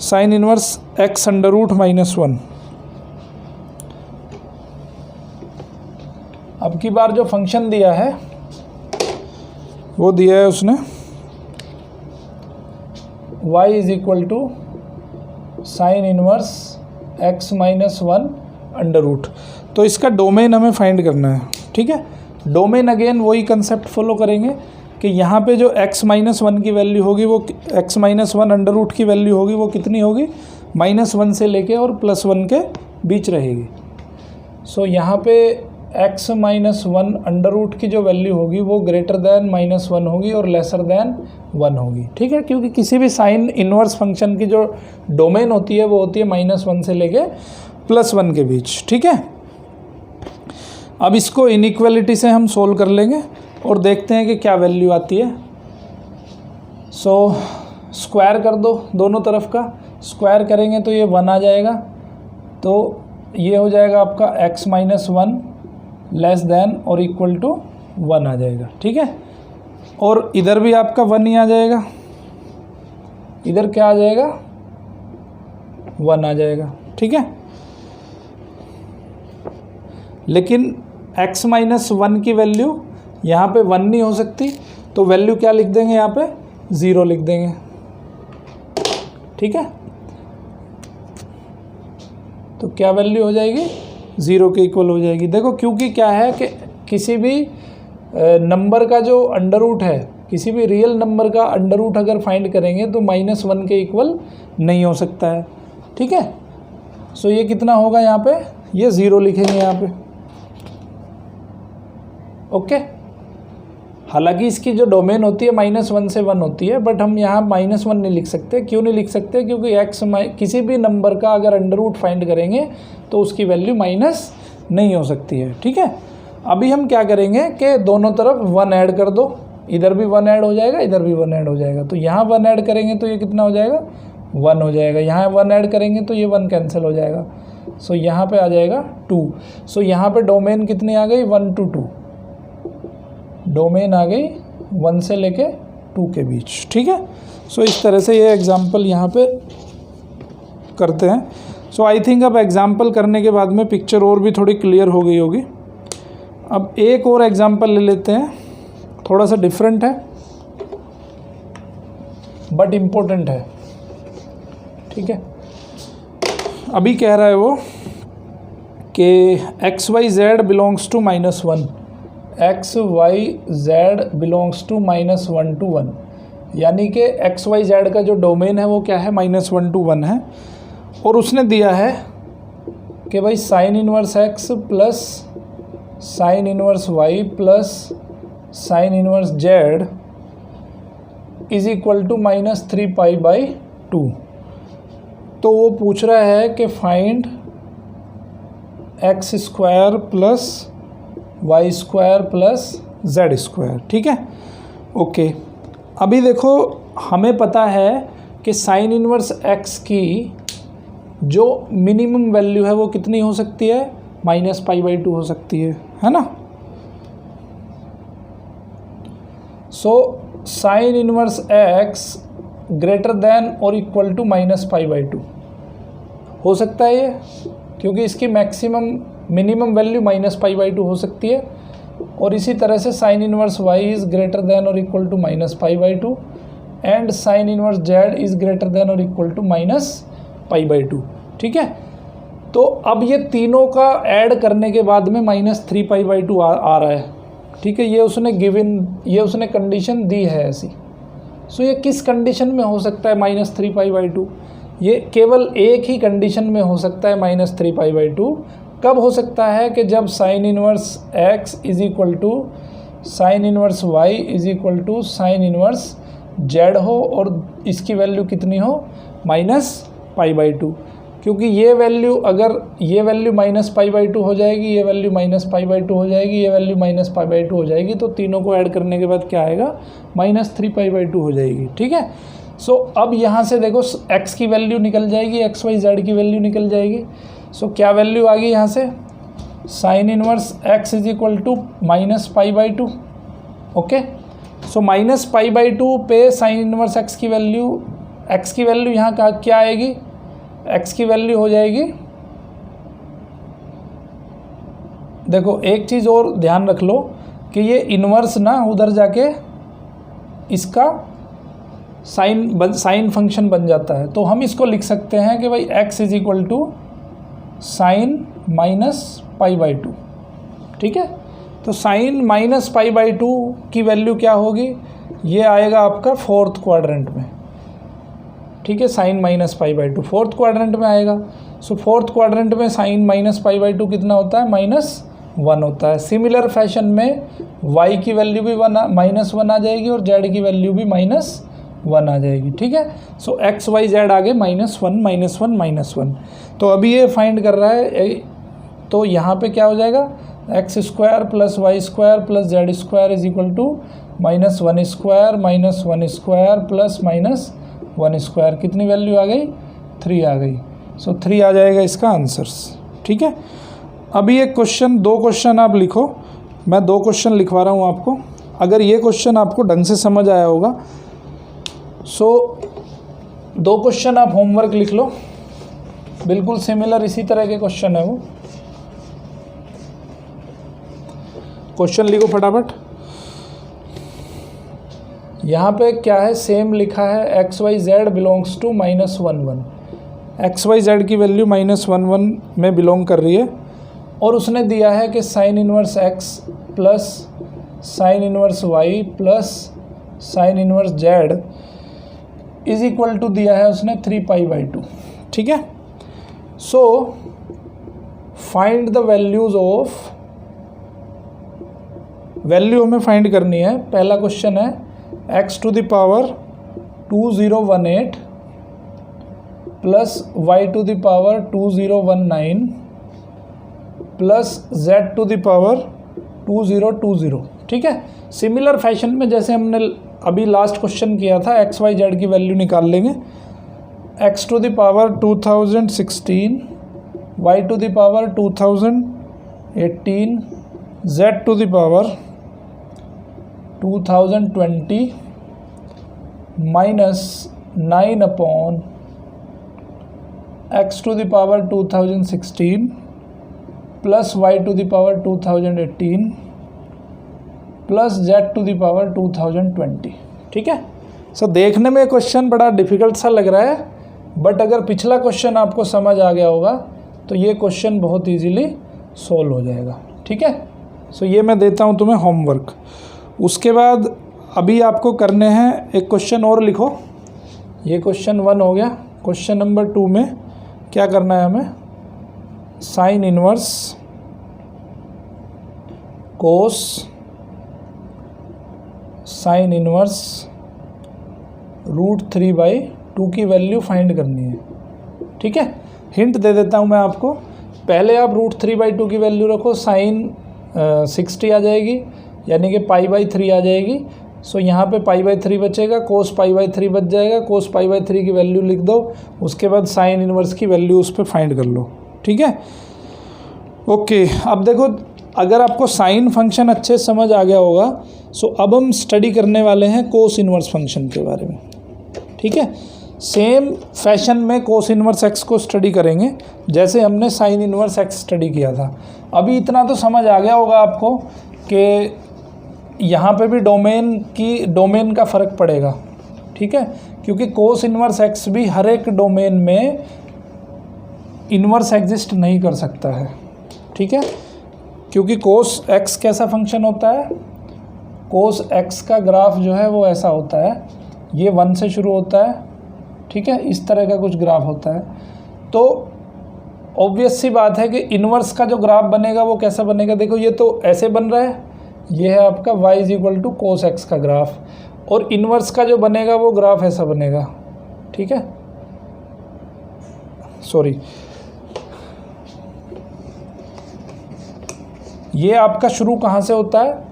Speaker 1: sine inverse x √-1। अब की बार जो फंक्शन दिया है वो दिया है उसने y is equal to sine inverse x -1 √। तो इसका डोमेन हमें फाइंड करना है, ठीक है। डोमेन अगेन वही कंसेप्ट फॉलो करेंगे कि यहाँ पे जो x -1 की वैल्यू होगी वो x -1 √ की वैल्यू होगी वो कितनी होगी, -1 से लेके और +1 के बीच रहेगी। सो यहाँ पे x -1 √ की जो वैल्यू होगी वो ग्रेटर दैन -1 होगी और लेसर दैन 1 होगी, ठीक है। क्योंकि किसी भी साइन इनवर्स फंक्शन की जो डोमेन होती है वो होती है -1 से लेके +1 के बीच, ठीक है। अब इसको इनइक्वालिटी से हम सोल्व कर लेंगे और देखते हैं कि क्या वैल्यू आती है। सो स्क्वायर कर दो, दोनों तरफ का स्क्वायर करेंगे तो ये 1 आ जाएगा, तो ये हो जाएगा आपका x -1 लेस देन और इक्वल टू 1 आ जाएगा, ठीक है। और इधर भी आपका 1 ही आ जाएगा, इधर क्या आ जाएगा, 1 आ जाएगा, ठीक है। लेकिन x -1 की वैल्यू यहाँ पे 1 नहीं हो सकती, तो वैल्यू क्या लिख देंगे, यहाँ पे 0 लिख देंगे, ठीक है। तो क्या वैल्यू हो जाएगी, 0 के इक्वल हो जाएगी। देखो क्योंकि क्या है कि किसी भी नंबर का जो अंडर रूट है किसी भी रियल नंबर का अंडर रूट अगर फाइंड करेंगे तो -1 के इक्वल नहीं हो सकता है, ठीक है। सो ये कितना होगा यहाँ पे, ये 0 लिखेंगे यहाँ पे, ओके। हालांकि इसकी जो डोमेन होती है -1 से 1 होती है, बट हम यहाँ -1 नहीं लिख सकते। क्यों नहीं लिख सकते? क्योंकि x किसी भी नंबर का अगर अंडर रूट फाइंड करेंगे तो उसकी वैल्यू माइनस नहीं हो सकती है, ठीक है। अभी हम क्या करेंगे कि दोनों तरफ 1 ऐड कर दो, इधर भी 1 ऐड हो जाएगा, इधर भी 1 ऐड हो जाएगा। तो यहाँ 1 ऐड करेंगे तो ये कितना हो जाएगा, 1 हो जाएगा। यहाँ 1 ऐड करेंगे तो ये 1 कैंसिल हो जाएगा। सो यहाँ पे आ जाएगा 2। सो यहाँ पे डोमेन कितनी आ गई, 1 to 2, डोमेन आ गई 1 से लेके 2 के बीच, ठीक है। सो इस तरह से ये एग्जाम्पल यहाँ पे करते हैं। सो आई थिंक अब एग्जाम्पल करने के बाद में पिक्चर और भी थोड़ी क्लियर हो गई होगी। अब एक और एग्जाम्पल ले लेते हैं, थोड़ा सा डिफरेंट है बट इम्पोर्टेंट है, ठीक है। अभी कह रहा है वो कि XYZ belongs to -1, XYZ belongs to -1 to 1, यानी कि XYZ का जो डोमेन है वो क्या है, -1 to 1 है। और उसने दिया है कि भाई sine inverse x plus sine inverse y plus sine inverse z is equal to -3π/2। तो वो पूछ रहा है कि find x² plus y² plus z², ठीक है, ओके। अभी देखो हमें पता है कि साइन इनवर्स x की जो मिनिमम वैल्यू है वो कितनी हो सकती है, -π/2 हो सकती है ना। So sine inverse x greater than और इक्वल टू -π/2 हो सकता है ये, क्योंकि इसकी मिनिमम वैल्यू -π/2 हो सकती है। और इसी तरह से sine inverse y is greater than और equal to -π/2 and sine inverse z is greater than और इक्वल टू -π/2, ठीक है। तो अब ये तीनों का ऐड करने के बाद में -3π/2 आ रहा है, ठीक है। ये उसने कंडीशन दी है ऐसी। सो ये किस कंडीशन में हो सकता है -3π/2? ये केवल एक ही कंडीशन में हो सकता है -3π/2। कब हो सकता है कि जब sine inverse x is equal to sine inverse y is equal to sine inverse z हो और इसकी वैल्यू कितनी हो, -π/2। क्योंकि ये वैल्यू अगर ये वैल्यू -π/2 हो जाएगी, ये वैल्यू -π/2 हो जाएगी, ये वैल्यू -π/2 हो जाएगी, तो तीनों को ऐड करने के बाद क्या आएगा, -3π/2 हो जाएगी, ठीक है। सो अब यहाँ से देखो x की वैल्यू निकल जाएगी, XYZ की वैल्यू निकल जाएगी। सो क्या वैल्यू आ गई यहाँ से, sine inverse x is equal to -π/2, okay. So -π/2 पे साइन इनवर्स x की वैल्यू यहाँ का क्या आएगी, x की वैल्यू हो जाएगी, देखो एक चीज़ और ध्यान रख लो कि ये इन्वर्स ना उधर जाके इसका साइन फंक्शन बन जाता है। तो हम इसको लिख सकते हैं कि भाई x is equal to sine -π/2, ठीक है। तो साइन -π/2 की वैल्यू क्या होगी, ये आएगा आपका 4th क्वाड्रेंट में, ठीक है। साइन -π/2 4th क्वाड्रेंट में आएगा। सो 4th क्वाड्रेंट में साइन -π/2 कितना होता है, -1 होता है। सिमिलर फैशन में y की वैल्यू भी -1 आ जाएगी और z की वैल्यू भी -1 आ जाएगी, ठीक है। सो XYZ आगे -1 तो अभी ये फाइंड कर रहा है, तो यहाँ पे क्या हो जाएगा, x² plus y² plus z² is equal to -1² plus -1²। कितनी वैल्यू आ गई, 3 आ गई। सो 3 आ जाएगा इसका आंसर्स, ठीक है। अभी एक क्वेश्चन, 2 क्वेश्चन आप लिखो, मैं 2 क्वेश्चन लिखवा रहा हूँ आपको। अगर ये क्वेश्चन आपको ढंग से समझ आया होगा, सो 2 क्वेश्चन आप होमवर्क लिख लो, बिल्कुल सिमिलर इसी तरह के क्वेश्चन है वो। क्वेश्चन लिखो फटाफट। यहाँ पे क्या है, सेम लिखा है XYZ बिलोंग्स टू -1 XYZ की वैल्यू -1 में बिलोंग कर रही है। और उसने दिया है कि sine inverse x plus sine inverse y plus sine inverse z is equal to दिया है उसने 3π/2। ठीक है, so find the values of, value हमें फाइंड करनी है। पहला क्वेश्चन है x to the power 2018 plus y to the power 2019 plus z to the power 2020। ठीक है, सिमिलर फैशन में जैसे हमने अभी लास्ट क्वेश्चन किया था, एक्स वाई जेड की वैल्यू निकाल लेंगे। x to the power 2016, y to the power 2018, z to the power 2020 minus 9 upon x to the power 2016 plus y to the power 2018 plus z to the power 2020। ठीक है, सो देखने में question बड़ा difficult सा लग रहा है, बट अगर पिछला क्वेश्चन आपको समझ आ गया होगा तो ये क्वेश्चन बहुत इजीली सॉल्व हो जाएगा। ठीक है, सो ये मैं देता हूँ तुम्हें होमवर्क। उसके बाद अभी आपको करने हैं, एक क्वेश्चन और लिखो। ये क्वेश्चन 1 हो गया। क्वेश्चन नंबर 2 में क्या करना है हमें, साइन इनवर्स कोस साइन इनवर्स √3/2 की वैल्यू फाइंड करनी है। ठीक है, हिंट दे देता हूँ मैं आपको। पहले आप √3/2 की वैल्यू रखो, साइन 60 आ जाएगी, यानी कि π/3 आ जाएगी। सो यहाँ पे π/3 बचेगा, कोस π/3 बच जाएगा। कोस π/3 की वैल्यू लिख दो, उसके बाद साइन इनवर्स की वैल्यू उस पर फाइंड कर लो। ठीक है, ओके। अब देखो, अगर आपको साइन फंक्शन अच्छे समझ आ गया होगा, सो अब हम स्टडी करने वाले हैं कोस इनवर्स फंक्शन के बारे में। ठीक है, सेम फैशन में कोस इनवर्स एक्स को स्टडी करेंगे जैसे हमने साइन इनवर्स एक्स स्टडी किया था। अभी इतना तो समझ आ गया होगा आपको कि यहाँ पे भी डोमेन का फ़र्क पड़ेगा। ठीक है, क्योंकि कोस इनवर्स एक्स भी हर एक डोमेन में इनवर्स एग्जिस्ट नहीं कर सकता है। ठीक है, क्योंकि कोस एक्स कैसा फंक्शन होता है, कोस एक्स का ग्राफ जो है वो ऐसा होता है, ये 1 से शुरू होता है। ठीक है, इस तरह का कुछ ग्राफ होता है। तो ऑब्वियस सी बात है कि इनवर्स का जो ग्राफ बनेगा वो कैसा बनेगा, देखो ये तो ऐसे बन रहा है, ये है आपका y = cos x का ग्राफ, और इनवर्स का जो बनेगा वो ग्राफ ऐसा बनेगा। ठीक है, सॉरी, ये आपका शुरू कहाँ से होता है,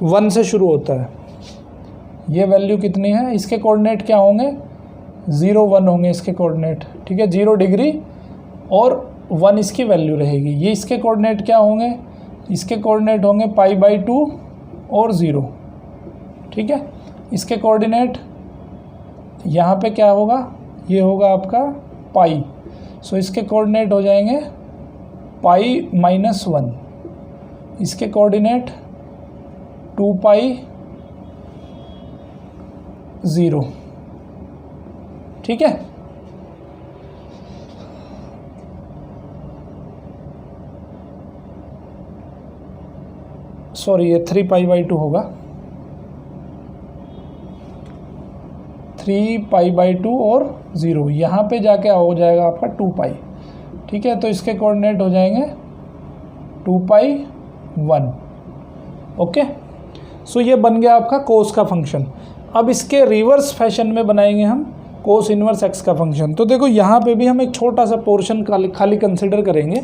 Speaker 1: 1 से शुरू होता है। ये वैल्यू कितनी है, इसके कोऑर्डिनेट क्या होंगे, 0 1 होंगे इसके कोऑर्डिनेट। ठीक है, 0 डिग्री और 1 इसकी वैल्यू रहेगी। ये इसके कोऑर्डिनेट क्या होंगे, इसके कोऑर्डिनेट होंगे π/2 और 0। ठीक है, इसके कोऑर्डिनेट यहाँ पे क्या होगा, ये होगा आपका पाई। सो इसके कोऑर्डिनेट हो जाएंगे π-1, इसके कोऑर्डिनेट 2π0। ठीक है, सॉरी ये 3π/2 होगा, 3π/2 और 0, यहाँ पे जाके हो जाएगा आपका 2π। ठीक है, तो इसके कोऑर्डिनेट हो जाएंगे 2π1। ओके, सो ये बन गया आपका कोस का फंक्शन। अब इसके रिवर्स फैशन में बनाएंगे हम कोस इनवर्स एक्स का फंक्शन। तो देखो यहाँ पे भी हम एक छोटा सा पोर्शन खाली कंसिडर करेंगे।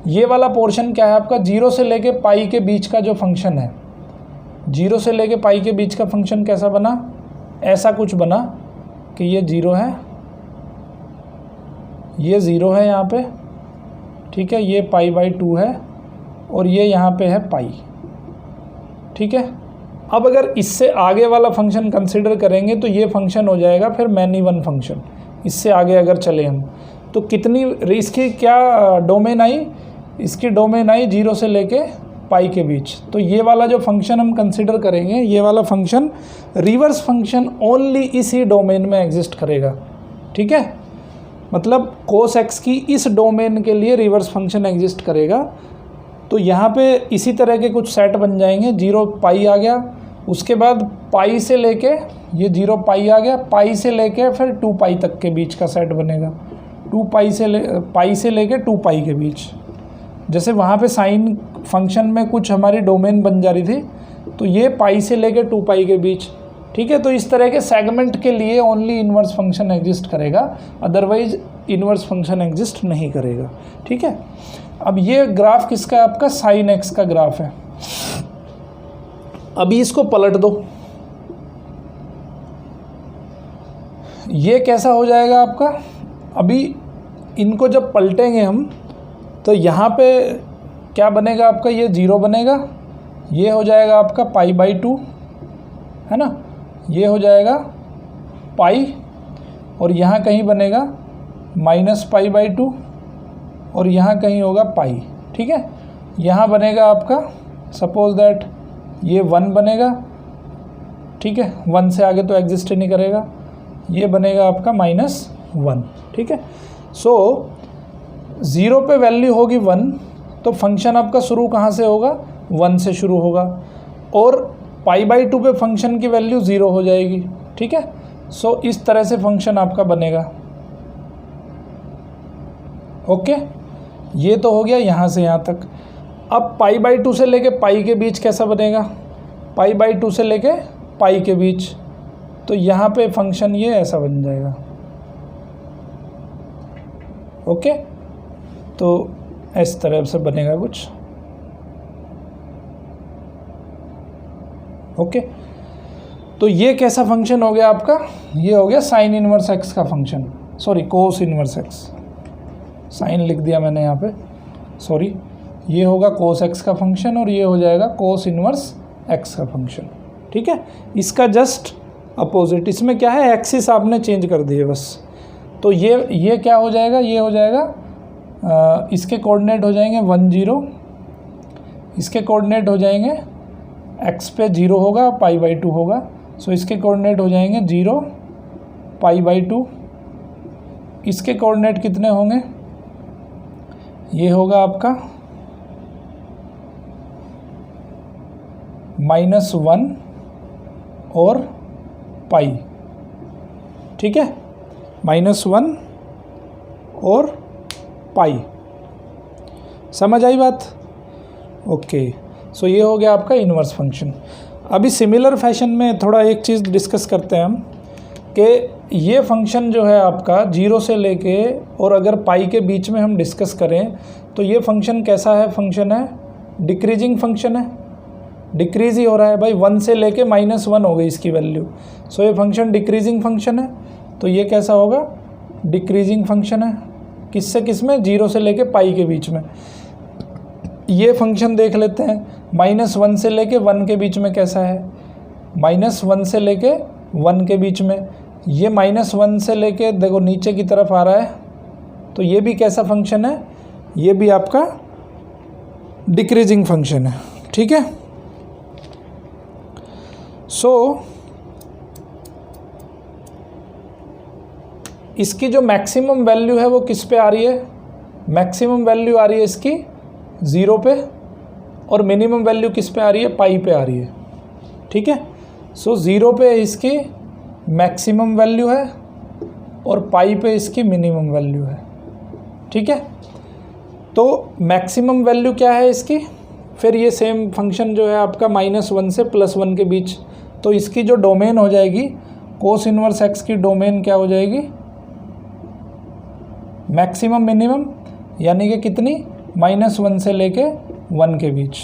Speaker 1: ये वाला पोर्शन क्या है आपका, 0 से लेके पाई के बीच का जो फंक्शन है, 0 से लेके पाई के बीच का फंक्शन कैसा बना, ऐसा कुछ बना कि ये 0 है, ये 0 है यहाँ पे। ठीक है, ये π/2 है और ये यहाँ पे है पाई। ठीक है, अब अगर इससे आगे वाला फंक्शन कंसिडर करेंगे तो ये फंक्शन हो जाएगा फिर मैनी वन फंक्शन। इससे आगे अगर चले हम तो कितनी, इसकी क्या डोमेन आई, इसकी डोमेन आई 0 से लेके पाई के बीच। तो ये वाला जो फंक्शन हम कंसिडर करेंगे, ये वाला फंक्शन रिवर्स फंक्शन ओनली इसी डोमेन में एग्जिस्ट करेगा। ठीक है, मतलब कोस एक्स की इस डोमेन के लिए रिवर्स फंक्शन एग्जिस्ट करेगा। तो यहाँ पे इसी तरह के कुछ सेट बन जाएंगे, 0 पाई आ गया, उसके बाद पाई से लेके ये 0 पाई आ गया, पाई से लेके फिर 2 पाई तक के बीच का सेट बनेगा, 2 पाई से लेके 2 पाई के बीच। जैसे वहाँ पे साइन फंक्शन में कुछ हमारी डोमेन बन जा रही थी, तो ये पाई से लेके 2 पाई के बीच, ठीक है। तो इस तरह के सेगमेंट के लिए ओनली इन्वर्स फंक्शन एग्जिस्ट करेगा, अदरवाइज इन्वर्स फंक्शन एग्जिस्ट नहीं करेगा, ठीक है। अब ये ग्राफ किसका है? आपका साइन एक्स का ग्राफ है। अभी इसको पलट दो, ये कैसा हो जाएगा आपका? अभी इनको जब पलटेंगे हम तो यहाँ पे क्या बनेगा आपका? ये 0 बनेगा, ये हो जाएगा आपका π/2, है ना, ये हो जाएगा पाई, और यहाँ कहीं बनेगा -π/2, और यहाँ कहीं होगा पाई, ठीक है। यहाँ बनेगा आपका सपोज दैट ये 1 बनेगा, ठीक है, 1 से आगे तो एग्जिस्ट ही नहीं करेगा, ये बनेगा आपका -1, ठीक है। सो 0 पे वैल्यू होगी 1, तो फंक्शन आपका शुरू कहाँ से होगा? 1 से शुरू होगा, और π/2 पे फंक्शन की वैल्यू 0 हो जाएगी, ठीक है। सो इस तरह से फंक्शन आपका बनेगा, ओके। ये तो हो गया यहाँ से यहाँ तक। अब π/2 से लेके पाई के बीच कैसा बनेगा? π/2 से लेके पाई के बीच, तो यहाँ पे फंक्शन ये ऐसा बन जाएगा, ओके। तो इस तरह से बनेगा कुछ, ओके। तो ये कैसा फंक्शन हो गया आपका? ये हो गया साइन इनवर्स एक्स का function, sorry cos inverse x, sine लिख दिया मैंने यहाँ पे, सॉरी। ये होगा कोस एक्स का फंक्शन और ये हो जाएगा कोस इनवर्स एक्स का फंक्शन, ठीक है। इसका जस्ट अपोजिट, इसमें क्या है? एक्सिस आपने चेंज कर दिए बस। तो ये क्या हो जाएगा? ये हो जाएगा इसके कोऑर्डिनेट हो जाएंगे 1 0, इसके कोऑर्डिनेट हो जाएंगे x पे 0 होगा, π/2 होगा, सो इसके कोऑर्डिनेट हो जाएंगे 0 π/2। इसके कोऑर्डिनेट कितने होंगे? ये होगा आपका -1 और पाई, ठीक है, -1 और पाई। समझ आई बात? ओके। सो ये हो गया आपका इन्वर्स फंक्शन। अभी सिमिलर फैशन में थोड़ा एक चीज़ डिस्कस करते हैं हम कि ये फंक्शन जो है आपका 0 से लेके, और अगर पाई के बीच में हम डिस्कस करें तो ये फंक्शन कैसा है? फंक्शन है डिक्रीजिंग फंक्शन है, डिक्रीज़ ही हो रहा है भाई, 1 से लेके -1 हो गई इसकी वैल्यू। सो ये फंक्शन डिक्रीजिंग फंक्शन है, तो ये कैसा होगा? डिक्रीजिंग फंक्शन है। किससे किस में? 0 से लेके पाई के बीच में। ये फंक्शन देख लेते हैं, -1 से लेके 1 के बीच में कैसा है? -1 से लेके 1 के बीच में। ये -1 से लेके देखो नीचे की तरफ आ रहा है, तो ये भी कैसा फंक्शन है? ये भी आपका डिक्रीजिंग फंक्शन है, ठीक है। सो इसकी जो मैक्सिमम वैल्यू है वो किस पे आ रही है? मैक्सिमम वैल्यू आ रही है इसकी 0 पे, और मिनिमम वैल्यू किस पे आ रही है? पाई पे आ रही है, ठीक है। सो 0 पे इसकी मैक्सिमम वैल्यू है और पाई पे इसकी मिनिमम वैल्यू है, ठीक है। तो मैक्सिमम वैल्यू क्या है इसकी? फिर ये सेम फंक्शन जो है आपका -1 से +1 के बीच, तो इसकी जो डोमेन हो जाएगी कोस इनवर्स एक्स की डोमेन क्या हो जाएगी? मैक्सिमम मिनिमम, यानी कि कितनी? -1 से लेके 1 के बीच,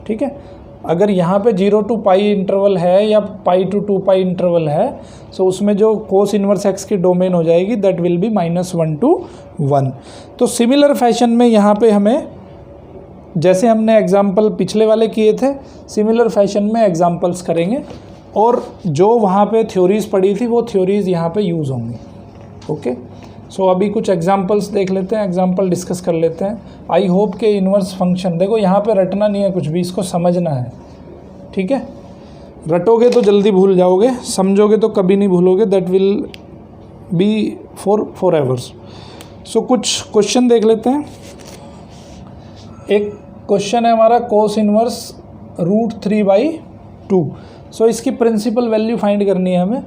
Speaker 1: ठीक है। अगर यहाँ पे 0 to पाई इंटरवल है या पाई to 2 पाई इंटरवल है, सो उसमें जो कोस इनवर्स एक्स की डोमेन हो जाएगी दैट विल बी -1 to 1। तो सिमिलर फैशन में यहाँ पे हमें, जैसे हमने एग्जाम्पल पिछले वाले किए थे, सिमिलर फैशन में एग्जाम्पल्स करेंगे, और जो वहाँ पे थ्योरीज़ पढ़ी थी वो थ्योरीज़ यहाँ पे यूज़ होंगी, ओके। सो अभी कुछ एग्जांपल्स देख लेते हैं, एग्जांपल डिस्कस कर लेते हैं। आई होप के इन्वर्स फंक्शन, देखो यहाँ पे रटना नहीं है कुछ भी, इसको समझना है, ठीक है। रटोगे तो जल्दी भूल जाओगे, समझोगे तो कभी नहीं भूलोगे, that will be for evers. So कुछ क्वेश्चन देख लेते हैं। एक क्वेश्चन है हमारा कोस इनवर्स √3/2। सो इसकी प्रिंसिपल वैल्यू फाइंड करनी है हमें।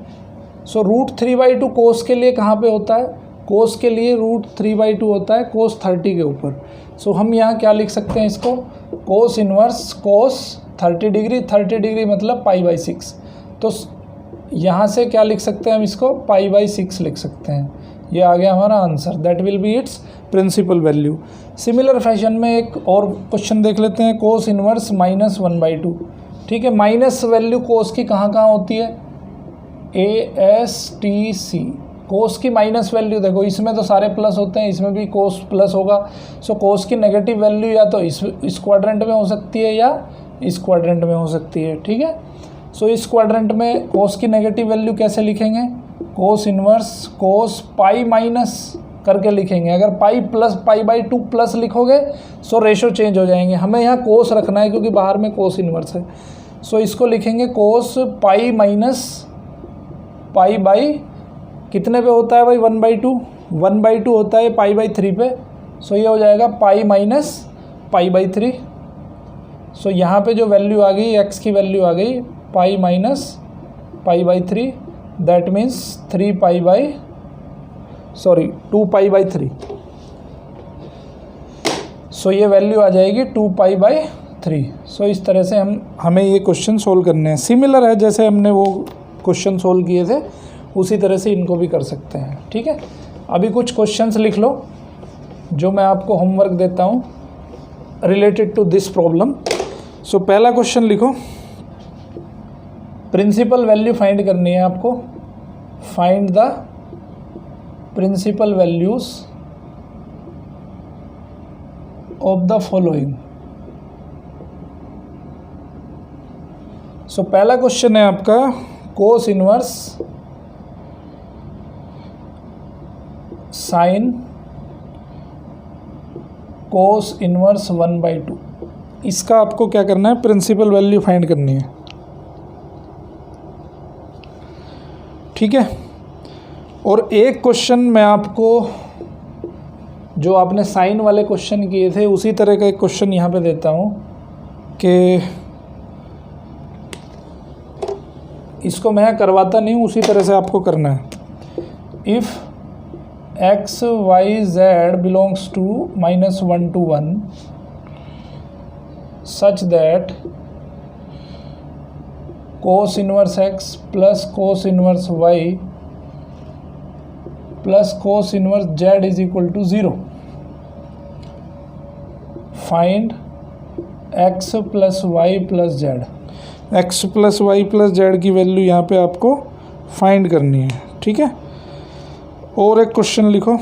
Speaker 1: सो √3/2 कोस के लिए कहाँ पे होता है, कोस के लिए √3/2 होता है कोस 30 के ऊपर। सो हम यहाँ क्या लिख सकते हैं इसको, कोस इनवर्स कोस 30 डिग्री, 30 डिग्री मतलब π/6। तो यहाँ से क्या लिख सकते हैं हम इसको, π/6 लिख सकते हैं। ये आ गया हमारा answer, that will be its principal value. Similar fashion में एक और क्वेश्चन देख लेते हैं, कोस इनवर्स -1/2। ठीक है, माइनस वैल्यू कोस की कहाँ कहाँ होती है, ASTC, कोस की माइनस वैल्यू देखो, इसमें तो सारे प्लस होते हैं, इसमें भी कोस प्लस होगा। सो कोस की नेगेटिव वैल्यू या तो इस क्वाड्रेंट में हो सकती है या इस क्वाड्रेंट में हो सकती है। ठीक है, सो इस क्वाड्रेंट में कोस की नेगेटिव वैल्यू कैसे लिखेंगे, कोस इनवर्स कोस पाई माइनस करके लिखेंगे। अगर पाई प्लस π/2 प्लस लिखोगे सो रेशो चेंज हो जाएंगे। हमें यहाँ कोस रखना है क्योंकि बाहर में कोस इनवर्स है। सो इसको लिखेंगे कोस पाई माइनस पाई बाई कितने पे होता है भाई, 1/2, 1/2 होता है π/3 पे। सो ये हो जाएगा पाई माइनस π/3। सो यहाँ पे जो वैल्यू आ गई, एक्स की वैल्यू आ गई पाई माइनस π/3, दैट मीन्स 2π/3। सो ये वैल्यू आ जाएगी 2π/3। सो इस तरह से हमें ये क्वेश्चन सोल्व करने हैं। सिमिलर है जैसे हमने वो क्वेश्चन सोल्व किए थे, उसी तरह से इनको भी कर सकते हैं। ठीक है, अभी कुछ क्वेश्चंस लिख लो जो मैं आपको होमवर्क देता हूँ related to this problem. So पहला क्वेश्चन लिखो, प्रिंसिपल वैल्यू फाइंड करनी है आपको। Find the principal values of the following. So पहला क्वेश्चन है आपका cos inverse sine cos inverse 1/2। इसका आपको क्या करना है, प्रिंसिपल वैल्यू फाइंड करनी है। ठीक है, और एक क्वेश्चन मैं आपको जो आपने साइन वाले क्वेश्चन किए थे उसी तरह का एक क्वेश्चन यहाँ पे देता हूँ कि इसको मैं करवाता नहीं हूँ, उसी तरह से आपको करना है। If x y z belongs to -1 to 1 such that cos inverse x plus cos inverse y plus cos inverse z is equal to 0, find x plus y plus z। x plus y plus z की value यहाँ पे आपको find करनी है। ठीक है, और एक क्वेश्चन लिखो,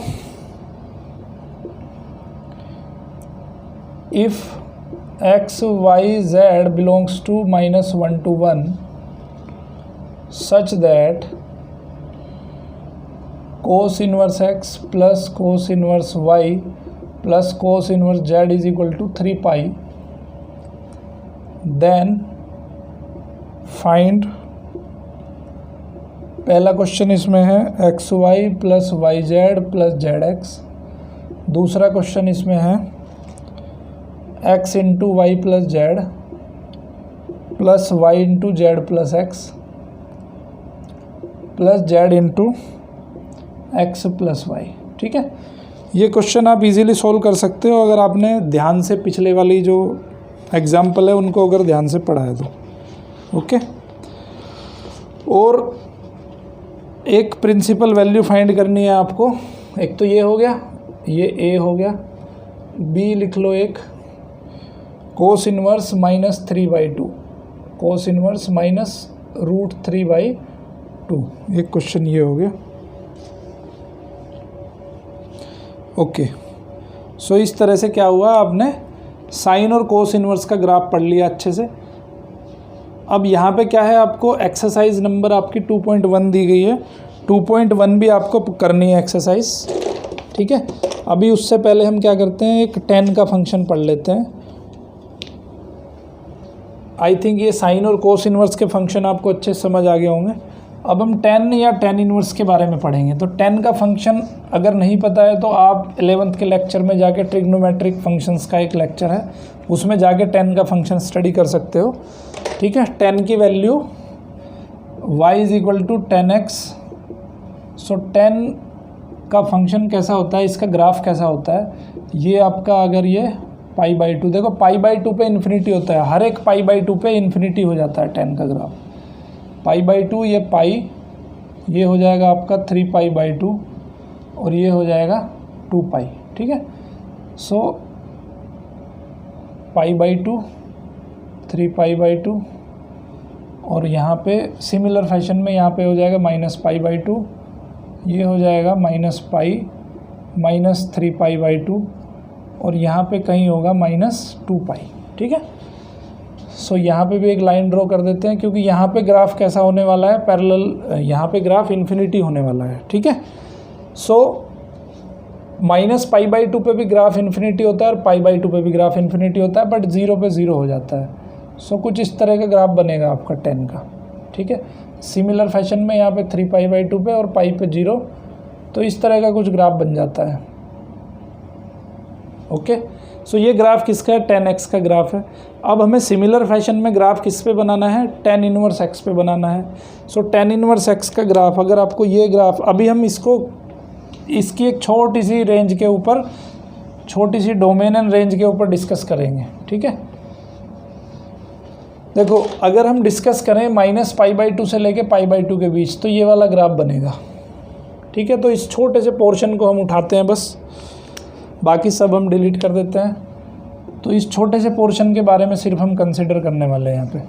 Speaker 1: if x y z belongs to -1 to 1 such that cos inverse x plus cos inverse y plus cos inverse z is equal to 3π, then find. पहला क्वेश्चन इसमें है x y plus y z plus z x. दूसरा question इसमें है x into y plus z plus y into z plus x plus z into x plus y. ठीक है, ये question आप इजीली सॉल्व कर सकते हो अगर आपने ध्यान से पिछले वाली जो एग्जाम्पल है उनको अगर ध्यान से पढ़ा है तो। ओके, और एक प्रिंसिपल वैल्यू फाइंड करनी है आपको। एक तो ये हो गया, ये ए हो गया, बी लिख लो एक कोस इनवर्स -3/2, कोस इनवर्स -√3/2। एक क्वेश्चन ये हो गया। ओके, सो इस तरह से क्या हुआ, आपने साइन और कोस इनवर्स का ग्राफ पढ़ लिया अच्छे से। अब यहाँ पे क्या है, आपको एक्सरसाइज नंबर आपकी 2.1 दी गई है। 2.1 भी आपको करनी है एक्सरसाइज। ठीक है, अभी उससे पहले हम क्या करते हैं, एक tan का फंक्शन पढ़ लेते हैं। आई थिंक ये साइन और कोस इनवर्स के फंक्शन आपको अच्छे समझ आ गए होंगे। अब हम tan या tan इनवर्स के बारे में पढ़ेंगे। तो tan का फंक्शन अगर नहीं पता है तो आप 11th के लेक्चर में जाके ट्रिग्नोमेट्रिक फंक्शंस का एक लेक्चर है, उसमें जाके tan का फंक्शन स्टडी कर सकते हो। ठीक है, tan की value y is equal to 10x। So 10 का फंक्शन कैसा होता है, इसका ग्राफ कैसा होता है, ये आपका अगर ये π/2, देखो π/2 पे इन्फिनिटी होता है, हर एक π/2 पे इन्फिनिटी हो जाता है 10 का ग्राफ। π/2 ये पाई, ये हो जाएगा आपका 3π/2 और ये हो जाएगा 2π, ठीक है। सो π/2 3π/2 और यहाँ पे सिमिलर फैशन में यहाँ पे हो जाएगा -π/2, ये हो जाएगा -π -3π/2 और यहाँ पे कहीं होगा -2π, ठीक है। सो यहाँ पे भी एक लाइन ड्रॉ कर देते हैं, क्योंकि यहाँ पे ग्राफ कैसा होने वाला है, पैरेलल, यहाँ पे ग्राफ इन्फिनिटी होने वाला है, ठीक है। सो -π/2 पे भी ग्राफ इन्फिनिटी होता है और π/2 पे भी ग्राफ इन्फिनिटी होता है, बट 0 पे 0 हो जाता है। सो कुछ इस तरह का ग्राफ बनेगा आपका 10 का, ठीक है। सिमिलर फैशन में यहाँ पे 3π/2 पे और पाई पे 0, तो इस तरह का कुछ ग्राफ बन जाता है, ओके। सो ये ग्राफ किसका है, 10x का ग्राफ है। अब हमें सिमिलर फैशन में ग्राफ किस पे बनाना है, tan इनवर्स x पे बनाना है। सो tan इनवर्स x का ग्राफ, अगर आपको ये ग्राफ, अभी हम इसकी एक छोटी सी रेंज के ऊपर, छोटी सी डोमेन एंड रेंज के ऊपर डिस्कस करेंगे, ठीक है। देखो अगर हम डिस्कस करें -π/2 से लेके π/2 के बीच, तो ये वाला ग्राफ बनेगा, ठीक है। तो इस छोटे से पोर्शन को हम उठाते हैं बस, बाकी सब हम डिलीट कर देते हैं। तो इस छोटे से पोर्शन के बारे में सिर्फ हम कंसिडर करने वाले हैं यहाँ पे।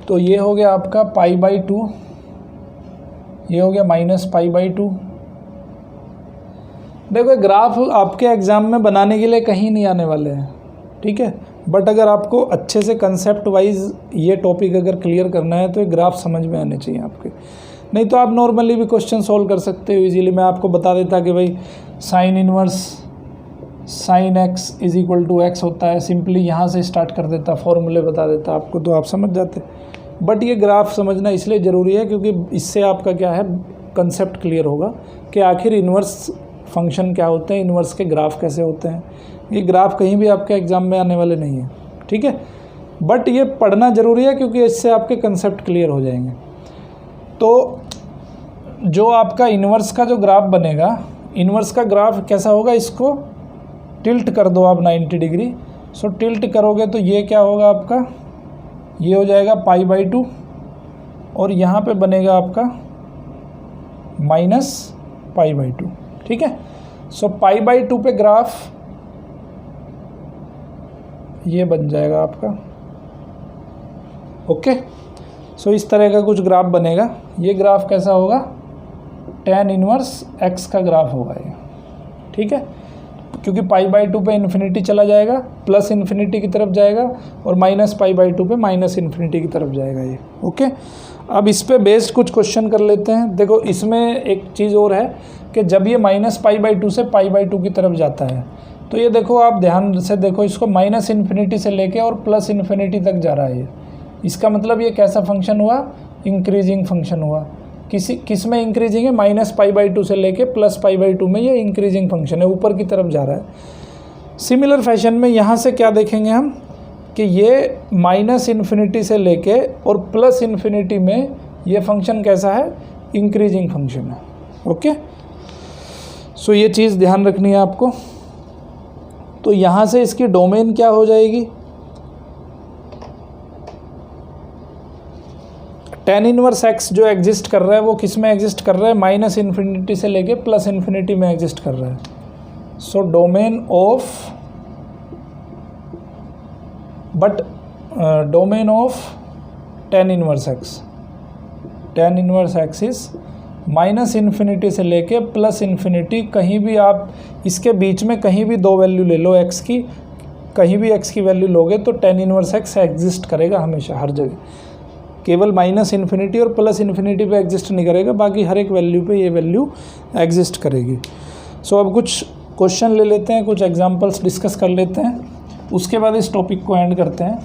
Speaker 1: तो ये हो गया आपका π/2, ये हो गया -π/2। देखो ग्राफ आपके एग्ज़ाम में बनाने के लिए कहीं नहीं आने वाले हैं, ठीक है। बट अगर आपको अच्छे से कंसेप्ट वाइज ये टॉपिक अगर क्लियर करना है, तो ये ग्राफ समझ में आने चाहिए आपके, नहीं तो आप नॉर्मली भी क्वेश्चन सॉल्व कर सकते हो इजीली। मैं आपको बता देता कि भाई sine inverse sin x is equal to x होता है, सिंपली यहाँ से स्टार्ट कर देता, फॉर्मूले बता देता आपको, तो आप समझ जाते। बट ये ग्राफ समझना इसलिए ज़रूरी है क्योंकि इससे आपका क्या है, कंसेप्ट क्लियर होगा कि आखिर इन्वर्स फंक्शन क्या होते हैं, इन्वर्स के ग्राफ कैसे होते हैं। ये ग्राफ कहीं भी आपके एग्ज़ाम में आने वाले नहीं है, ठीक है। बट ये पढ़ना ज़रूरी है क्योंकि इससे आपके कंसेप्ट क्लियर हो जाएंगे। तो जो आपका इन्वर्स का जो ग्राफ बनेगा, इन्वर्स का ग्राफ कैसा होगा, इसको टिल्ट कर दो आप 90 डिग्री। सो टिल्ट करोगे तो ये क्या होगा आपका, ये हो जाएगा π/2 और यहाँ पे बनेगा आपका -π/2, ठीक है। सो π/2 पे ग्राफ ये बन जाएगा आपका, ओके। सो इस तरह का कुछ ग्राफ बनेगा। ये ग्राफ कैसा होगा, tan इनवर्स x का ग्राफ होगा ये, ठीक है। क्योंकि π/2 पे इन्फिनिटी चला जाएगा, प्लस इन्फिनिटी की तरफ जाएगा, और -π/2 पे माइनस इन्फिनिटी की तरफ जाएगा ये, ओके। अब इस पे बेस्ड कुछ क्वेश्चन कर लेते हैं। देखो इसमें एक चीज़ और है कि जब ये -π/2 से π/2 की तरफ जाता है, तो ये देखो आप ध्यान से देखो, इसको -इन्फिनिटी से लेके और प्लस इन्फिनिटी तक जा रहा है ये। इसका मतलब ये कैसा फंक्शन हुआ, इंक्रीजिंग फंक्शन हुआ। किस में इंक्रीजिंग है, -π/2 से लेके +π/2 में ये इंक्रीजिंग फंक्शन है, ऊपर की तरफ जा रहा है। सिमिलर फैशन में यहाँ से क्या देखेंगे हम कि ये -इन्फिनिटी से लेके और प्लस इन्फिनिटी में ये फंक्शन कैसा है, इंक्रीजिंग फंक्शन है, ओके। सो ये चीज़ ध्यान रखनी है आपको। तो यहाँ से इसकी डोमेन क्या हो जाएगी, tan इनवर्स x जो एग्जिस्ट कर रहा है वो किस में एग्जिस्ट कर रहा है, -इन्फिनिटी से लेके प्लस इन्फिनिटी में एग्जिस्ट कर रहा है। So domain of tan inverse x is -infinity से लेके प्लस इन्फिनिटी, कहीं भी आप इसके बीच में कहीं भी दो वैल्यू ले लो x की, कहीं भी x की वैल्यू लोगे तो tan इनवर्स x एग्जिस्ट करेगा हमेशा, हर जगह। केवल -इन्फिनिटी और प्लस इन्फिनिटी पे एग्जिस्ट नहीं करेगा, बाकी हर एक वैल्यू पे ये वैल्यू एग्जिस्ट करेगी। सो अब कुछ क्वेश्चन ले लेते हैं, कुछ एग्जांपल्स डिस्कस कर लेते हैं, उसके बाद इस टॉपिक को एंड करते हैं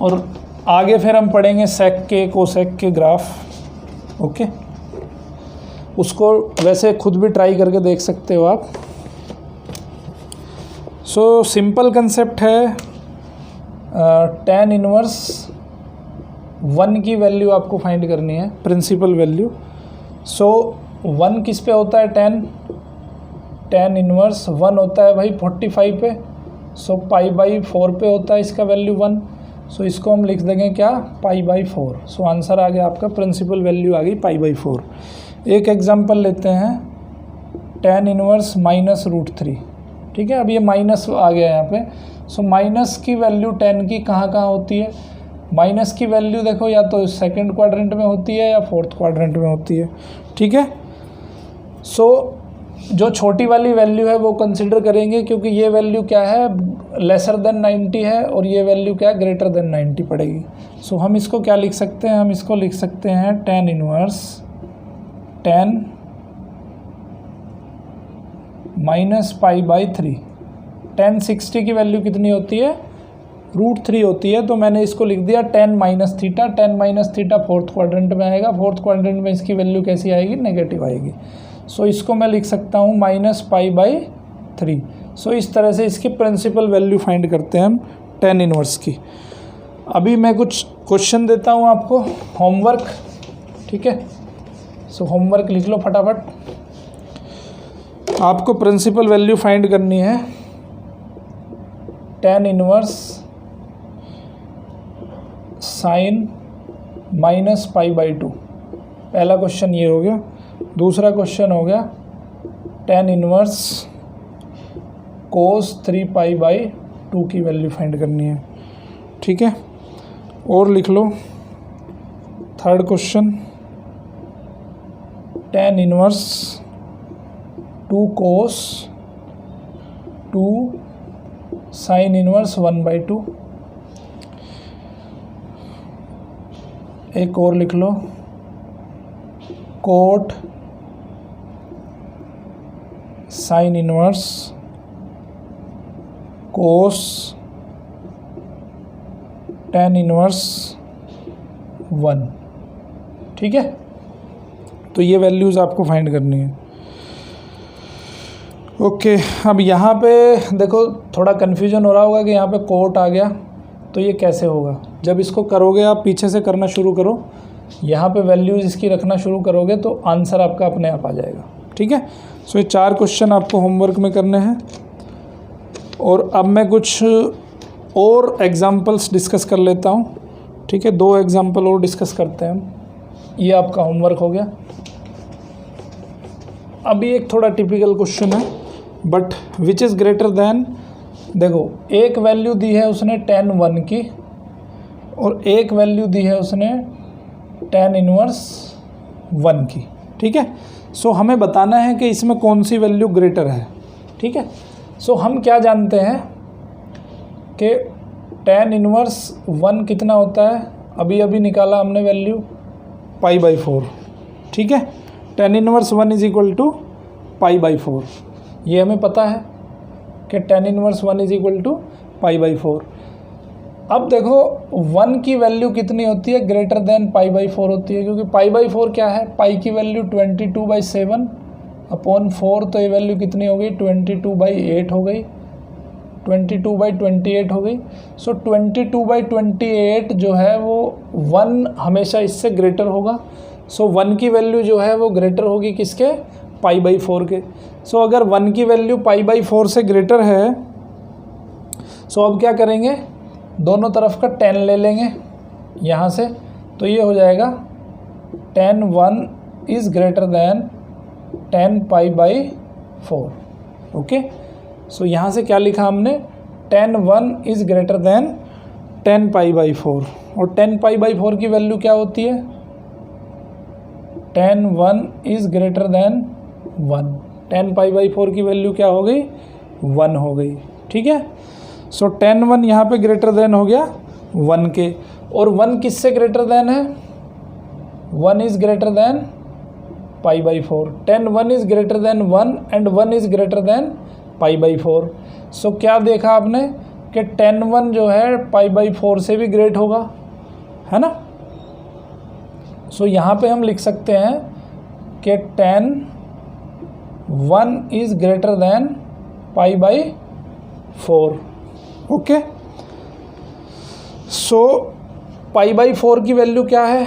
Speaker 1: और आगे फिर हम पढ़ेंगे सेक के, कोसेक के ग्राफ, ओके। उसको वैसे खुद भी ट्राई करके देख सकते हो आप। सो सिंपल कंसेप्ट है tan इनवर्स 1 की वैल्यू आपको फाइंड करनी है, प्रिंसिपल वैल्यू। सो 1 किस पे होता है, tan इनवर्स 1 होता है भाई 45 पे। सो π/4 पे होता है इसका वैल्यू 1। सो इसको हम लिख देंगे क्या, π/4। सो आंसर आ गया आपका, प्रिंसिपल वैल्यू आ गई π/4। एक एग्जांपल लेते हैं, tan इनवर्स -√3। ठीक है, अब ये माइनस आ गया यहाँ पे। सो माइनस की वैल्यू tan की कहाँ कहाँ होती है, माइनस की वैल्यू देखो या तो सेकंड क्वाड्रेंट में होती है या फोर्थ क्वाड्रेंट में होती है। ठीक है, सो जो छोटी वाली वैल्यू है वो कंसिडर करेंगे, क्योंकि ये वैल्यू क्या है, लेसर देन 90 है, और ये वैल्यू क्या है, ग्रेटर देन 90 पड़ेगी। सो हम इसको क्या लिख सकते हैं, हम इसको लिख सकते हैं tan इनवर्स tan -π/3। tan 60 की वैल्यू कितनी होती है, √3 होती है। तो मैंने इसको लिख दिया tan -θ। tan -θ फोर्थ क्वाड्रेंट में आएगा, फोर्थ क्वाड्रेंट में इसकी वैल्यू कैसी आएगी, नेगेटिव आएगी। सो इसको मैं लिख सकता हूँ -π/3। सो इस तरह से इसकी प्रिंसिपल वैल्यू फाइंड करते हैं हम tan इनवर्स की। अभी मैं कुछ क्वेश्चन देता हूँ आपको, होमवर्क। ठीक है, सो होमवर्क लिख लो फटाफट। आपको प्रिंसिपल वैल्यू फाइंड करनी है tan इनवर्स sin -π/2। पहला क्वेश्चन ये हो गया। दूसरा क्वेश्चन हो गया tan इनवर्स cos 3π/2 की वैल्यू फाइंड करनी है। ठीक है, और लिख लो third question, tan inverse 2 cos 2 sin inverse 1/2। एक और लिख लो cot sin inverse cos tan inverse 1। ठीक है, तो ये वैल्यूज़ आपको फाइंड करनी है। ओके, अब यहाँ पे देखो थोड़ा कन्फ्यूजन हो रहा होगा कि यहाँ पे कोट आ गया, तो ये कैसे होगा। जब इसको करोगे आप पीछे से करना शुरू करो, यहाँ पे वैल्यूज़ इसकी रखना शुरू करोगे तो आंसर आपका अपने आप आ जाएगा। ठीक है, सो ये 4 क्वेश्चन आपको होमवर्क में करने हैं। और अब मैं कुछ और एग्जांपल्स डिस्कस कर लेता हूँ। ठीक है, 2 एग्जांपल और डिस्कस करते हैं हम। ये आपका होमवर्क हो गया। अभी एक थोड़ा टिपिकल क्वेश्चन है, but which is greater then, देखो एक वैल्यू दी है उसने tan 1 की, और एक वैल्यू दी है उसने tan इनवर्स 1 की। ठीक है, सो हमें बताना है कि इसमें कौन सी वैल्यू ग्रेटर है। ठीक है, सो हम क्या जानते हैं कि tan इनवर्स 1 कितना होता है, अभी अभी निकाला हमने वैल्यू π/4। ठीक है, tan इनवर्स 1 = π/4। ये हमें पता है कि tan इनवर्स 1 = π/4। अब देखो 1 की वैल्यू कितनी होती है, ग्रेटर देन π/4 होती है, क्योंकि π/4 क्या है, पाई की वैल्यू 22/7/4। तो ये वैल्यू कितनी हो गई, 22/8 हो गई, 22/28 हो गई। सो 22/28 जो है वो 1 हमेशा इससे ग्रेटर होगा। सो 1 की वैल्यू जो है वो ग्रेटर होगी किसके, π/4 के। सो अगर 1 की वैल्यू π/4 से ग्रेटर है, सो अब क्या करेंगे, दोनों तरफ का tan ले लेंगे यहाँ से, तो ये हो जाएगा tan 1 is greater than tan π/4। Okay, so यहाँ से क्या लिखा हमने, tan 1 is greater than tan π/4। और tan π/4 की वैल्यू क्या होती है, tan 1 is greater then 1। tan π/4 की वैल्यू क्या हो गई, 1 हो गई। ठीक है, सो tan 1 यहाँ पे ग्रेटर देन हो गया 1 के, और 1 किससे ग्रेटर देन है, 1 is greater than π/4। tan 1 is greater than 1 and 1 is greater than π/4। So क्या देखा आपने कि tan 1 जो है π/4 से भी ग्रेट होगा, है ना। सो यहाँ पे हम लिख सकते हैं कि tan 1 is greater than π/4। Okay, so pi by 4 की वैल्यू क्या है,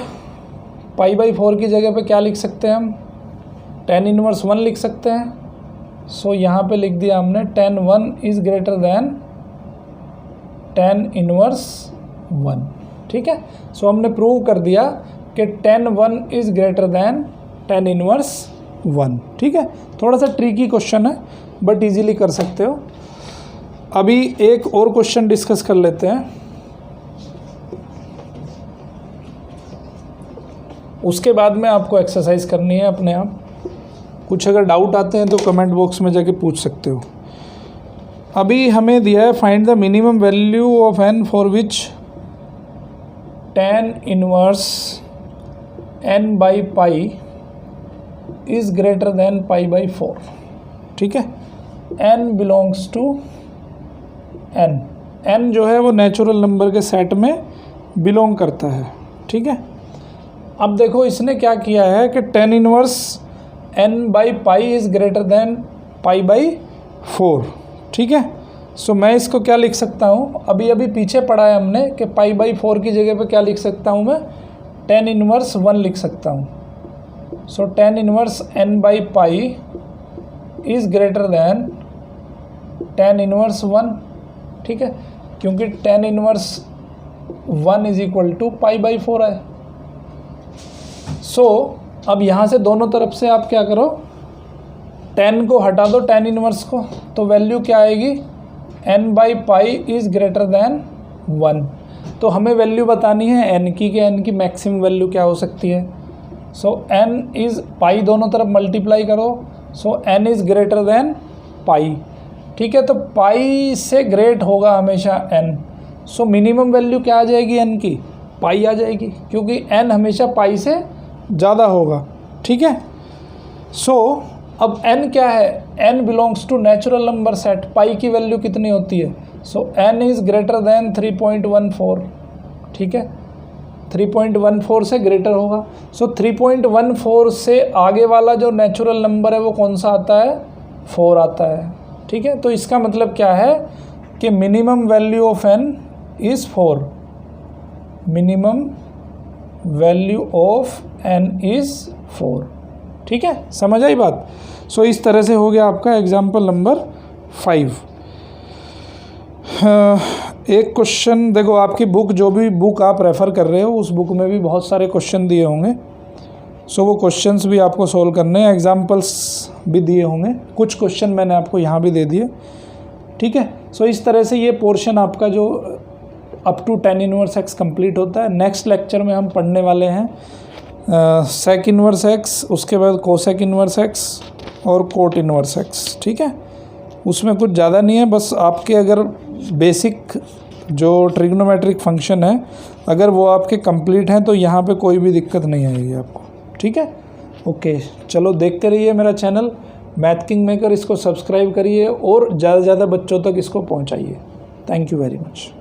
Speaker 1: पाई बाई 4 की जगह पे क्या लिख सकते हैं हम, tan इनवर्स 1 लिख सकते हैं। सो यहाँ पे लिख दिया हमने tan 1 is greater than tan inverse 1, ठीक है। सो हमने प्रूव कर दिया कि tan 1 is greater than tan inverse 1, ठीक है। थोड़ा सा ट्रिकी क्वेश्चन है बट इजीली कर सकते हो। अभी एक और क्वेश्चन डिस्कस कर लेते हैं, उसके बाद में आपको एक्सरसाइज करनी है अपने आप। कुछ अगर डाउट आते हैं तो कमेंट बॉक्स में जाके पूछ सकते हो। अभी हमें दिया है find the minimum value of n for which tan inverse n by pi is greater than pi by 4, ठीक है। n belongs to n, n जो है वो नेचुरल नंबर के सेट में बिलोंग करता है, ठीक है। अब देखो इसने क्या किया है कि tan inverse n by pi is greater than pi by 4, ठीक है। सो मैं इसको क्या लिख सकता हूँ, अभी पीछे पढ़ा है हमने कि पाई बाई 4 की जगह पे क्या लिख सकता हूँ मैं, tan इनवर्स 1 लिख सकता हूँ। So tan inverse n by pi is greater than tan inverse 1, ठीक है, क्योंकि tan inverse 1 is equal to pi by 4 है। सो अब यहाँ से दोनों तरफ से आप क्या करो, tan को हटा दो tan इनवर्स को, तो वैल्यू क्या आएगी, n by pi is greater then 1। तो हमें वैल्यू बतानी है n की, कि n की मैक्सिमम वैल्यू क्या हो सकती है। सो n इज़ पाई, दोनों तरफ मल्टीप्लाई करो, सो n इज़ ग्रेटर दैन पाई, ठीक है। तो पाई से ग्रेट होगा हमेशा n। सो मिनिमम वैल्यू क्या आ जाएगी n की, पाई आ जाएगी, क्योंकि n हमेशा पाई से ज़्यादा होगा, ठीक है। सो अब n क्या है, n belongs to natural number set, pi की वैल्यू कितनी होती है, so n is greater than 3.14, ठीक है। 3.14 से ग्रेटर होगा। सो 3.14 से आगे वाला जो नेचुरल नंबर है वो कौन सा आता है, 4 आता है, ठीक है। तो इसका मतलब क्या है कि minimum value of n is 4, minimum value of n is 4, ठीक है। समझ आई बात। सो इस तरह से हो गया आपका एग्जाम्पल नंबर 5। एक क्वेश्चन देखो, आपकी बुक, जो भी बुक आप रेफ़र कर रहे हो उस बुक में भी बहुत सारे क्वेश्चन दिए होंगे। सो वो क्वेश्चंस भी आपको सोल्व करने हैं, एग्जाम्पल्स भी दिए होंगे, कुछ क्वेश्चन मैंने आपको यहाँ भी दे दिए, ठीक है। सो इस तरह से ये पोर्शन आपका जो up to tan inverse x complete होता है। नेक्स्ट लेक्चर में हम पढ़ने वाले हैं sec इनवर्स x, उसके बाद cosec इनवर्स x और cot इनवर्स x, ठीक है। उसमें कुछ ज़्यादा नहीं है, बस आपके अगर बेसिक जो ट्रिग्नोमेट्रिक फंक्शन है अगर वो आपके कंप्लीट हैं तो यहाँ पे कोई भी दिक्कत नहीं आएगी आपको, ठीक है। ओके, चलो देखते रहिए मेरा चैनल मैथ किंग मेकर, इसको सब्सक्राइब करिए और ज़्यादा से ज़्यादा बच्चों तक इसको पहुँचाइए। Thank you very much.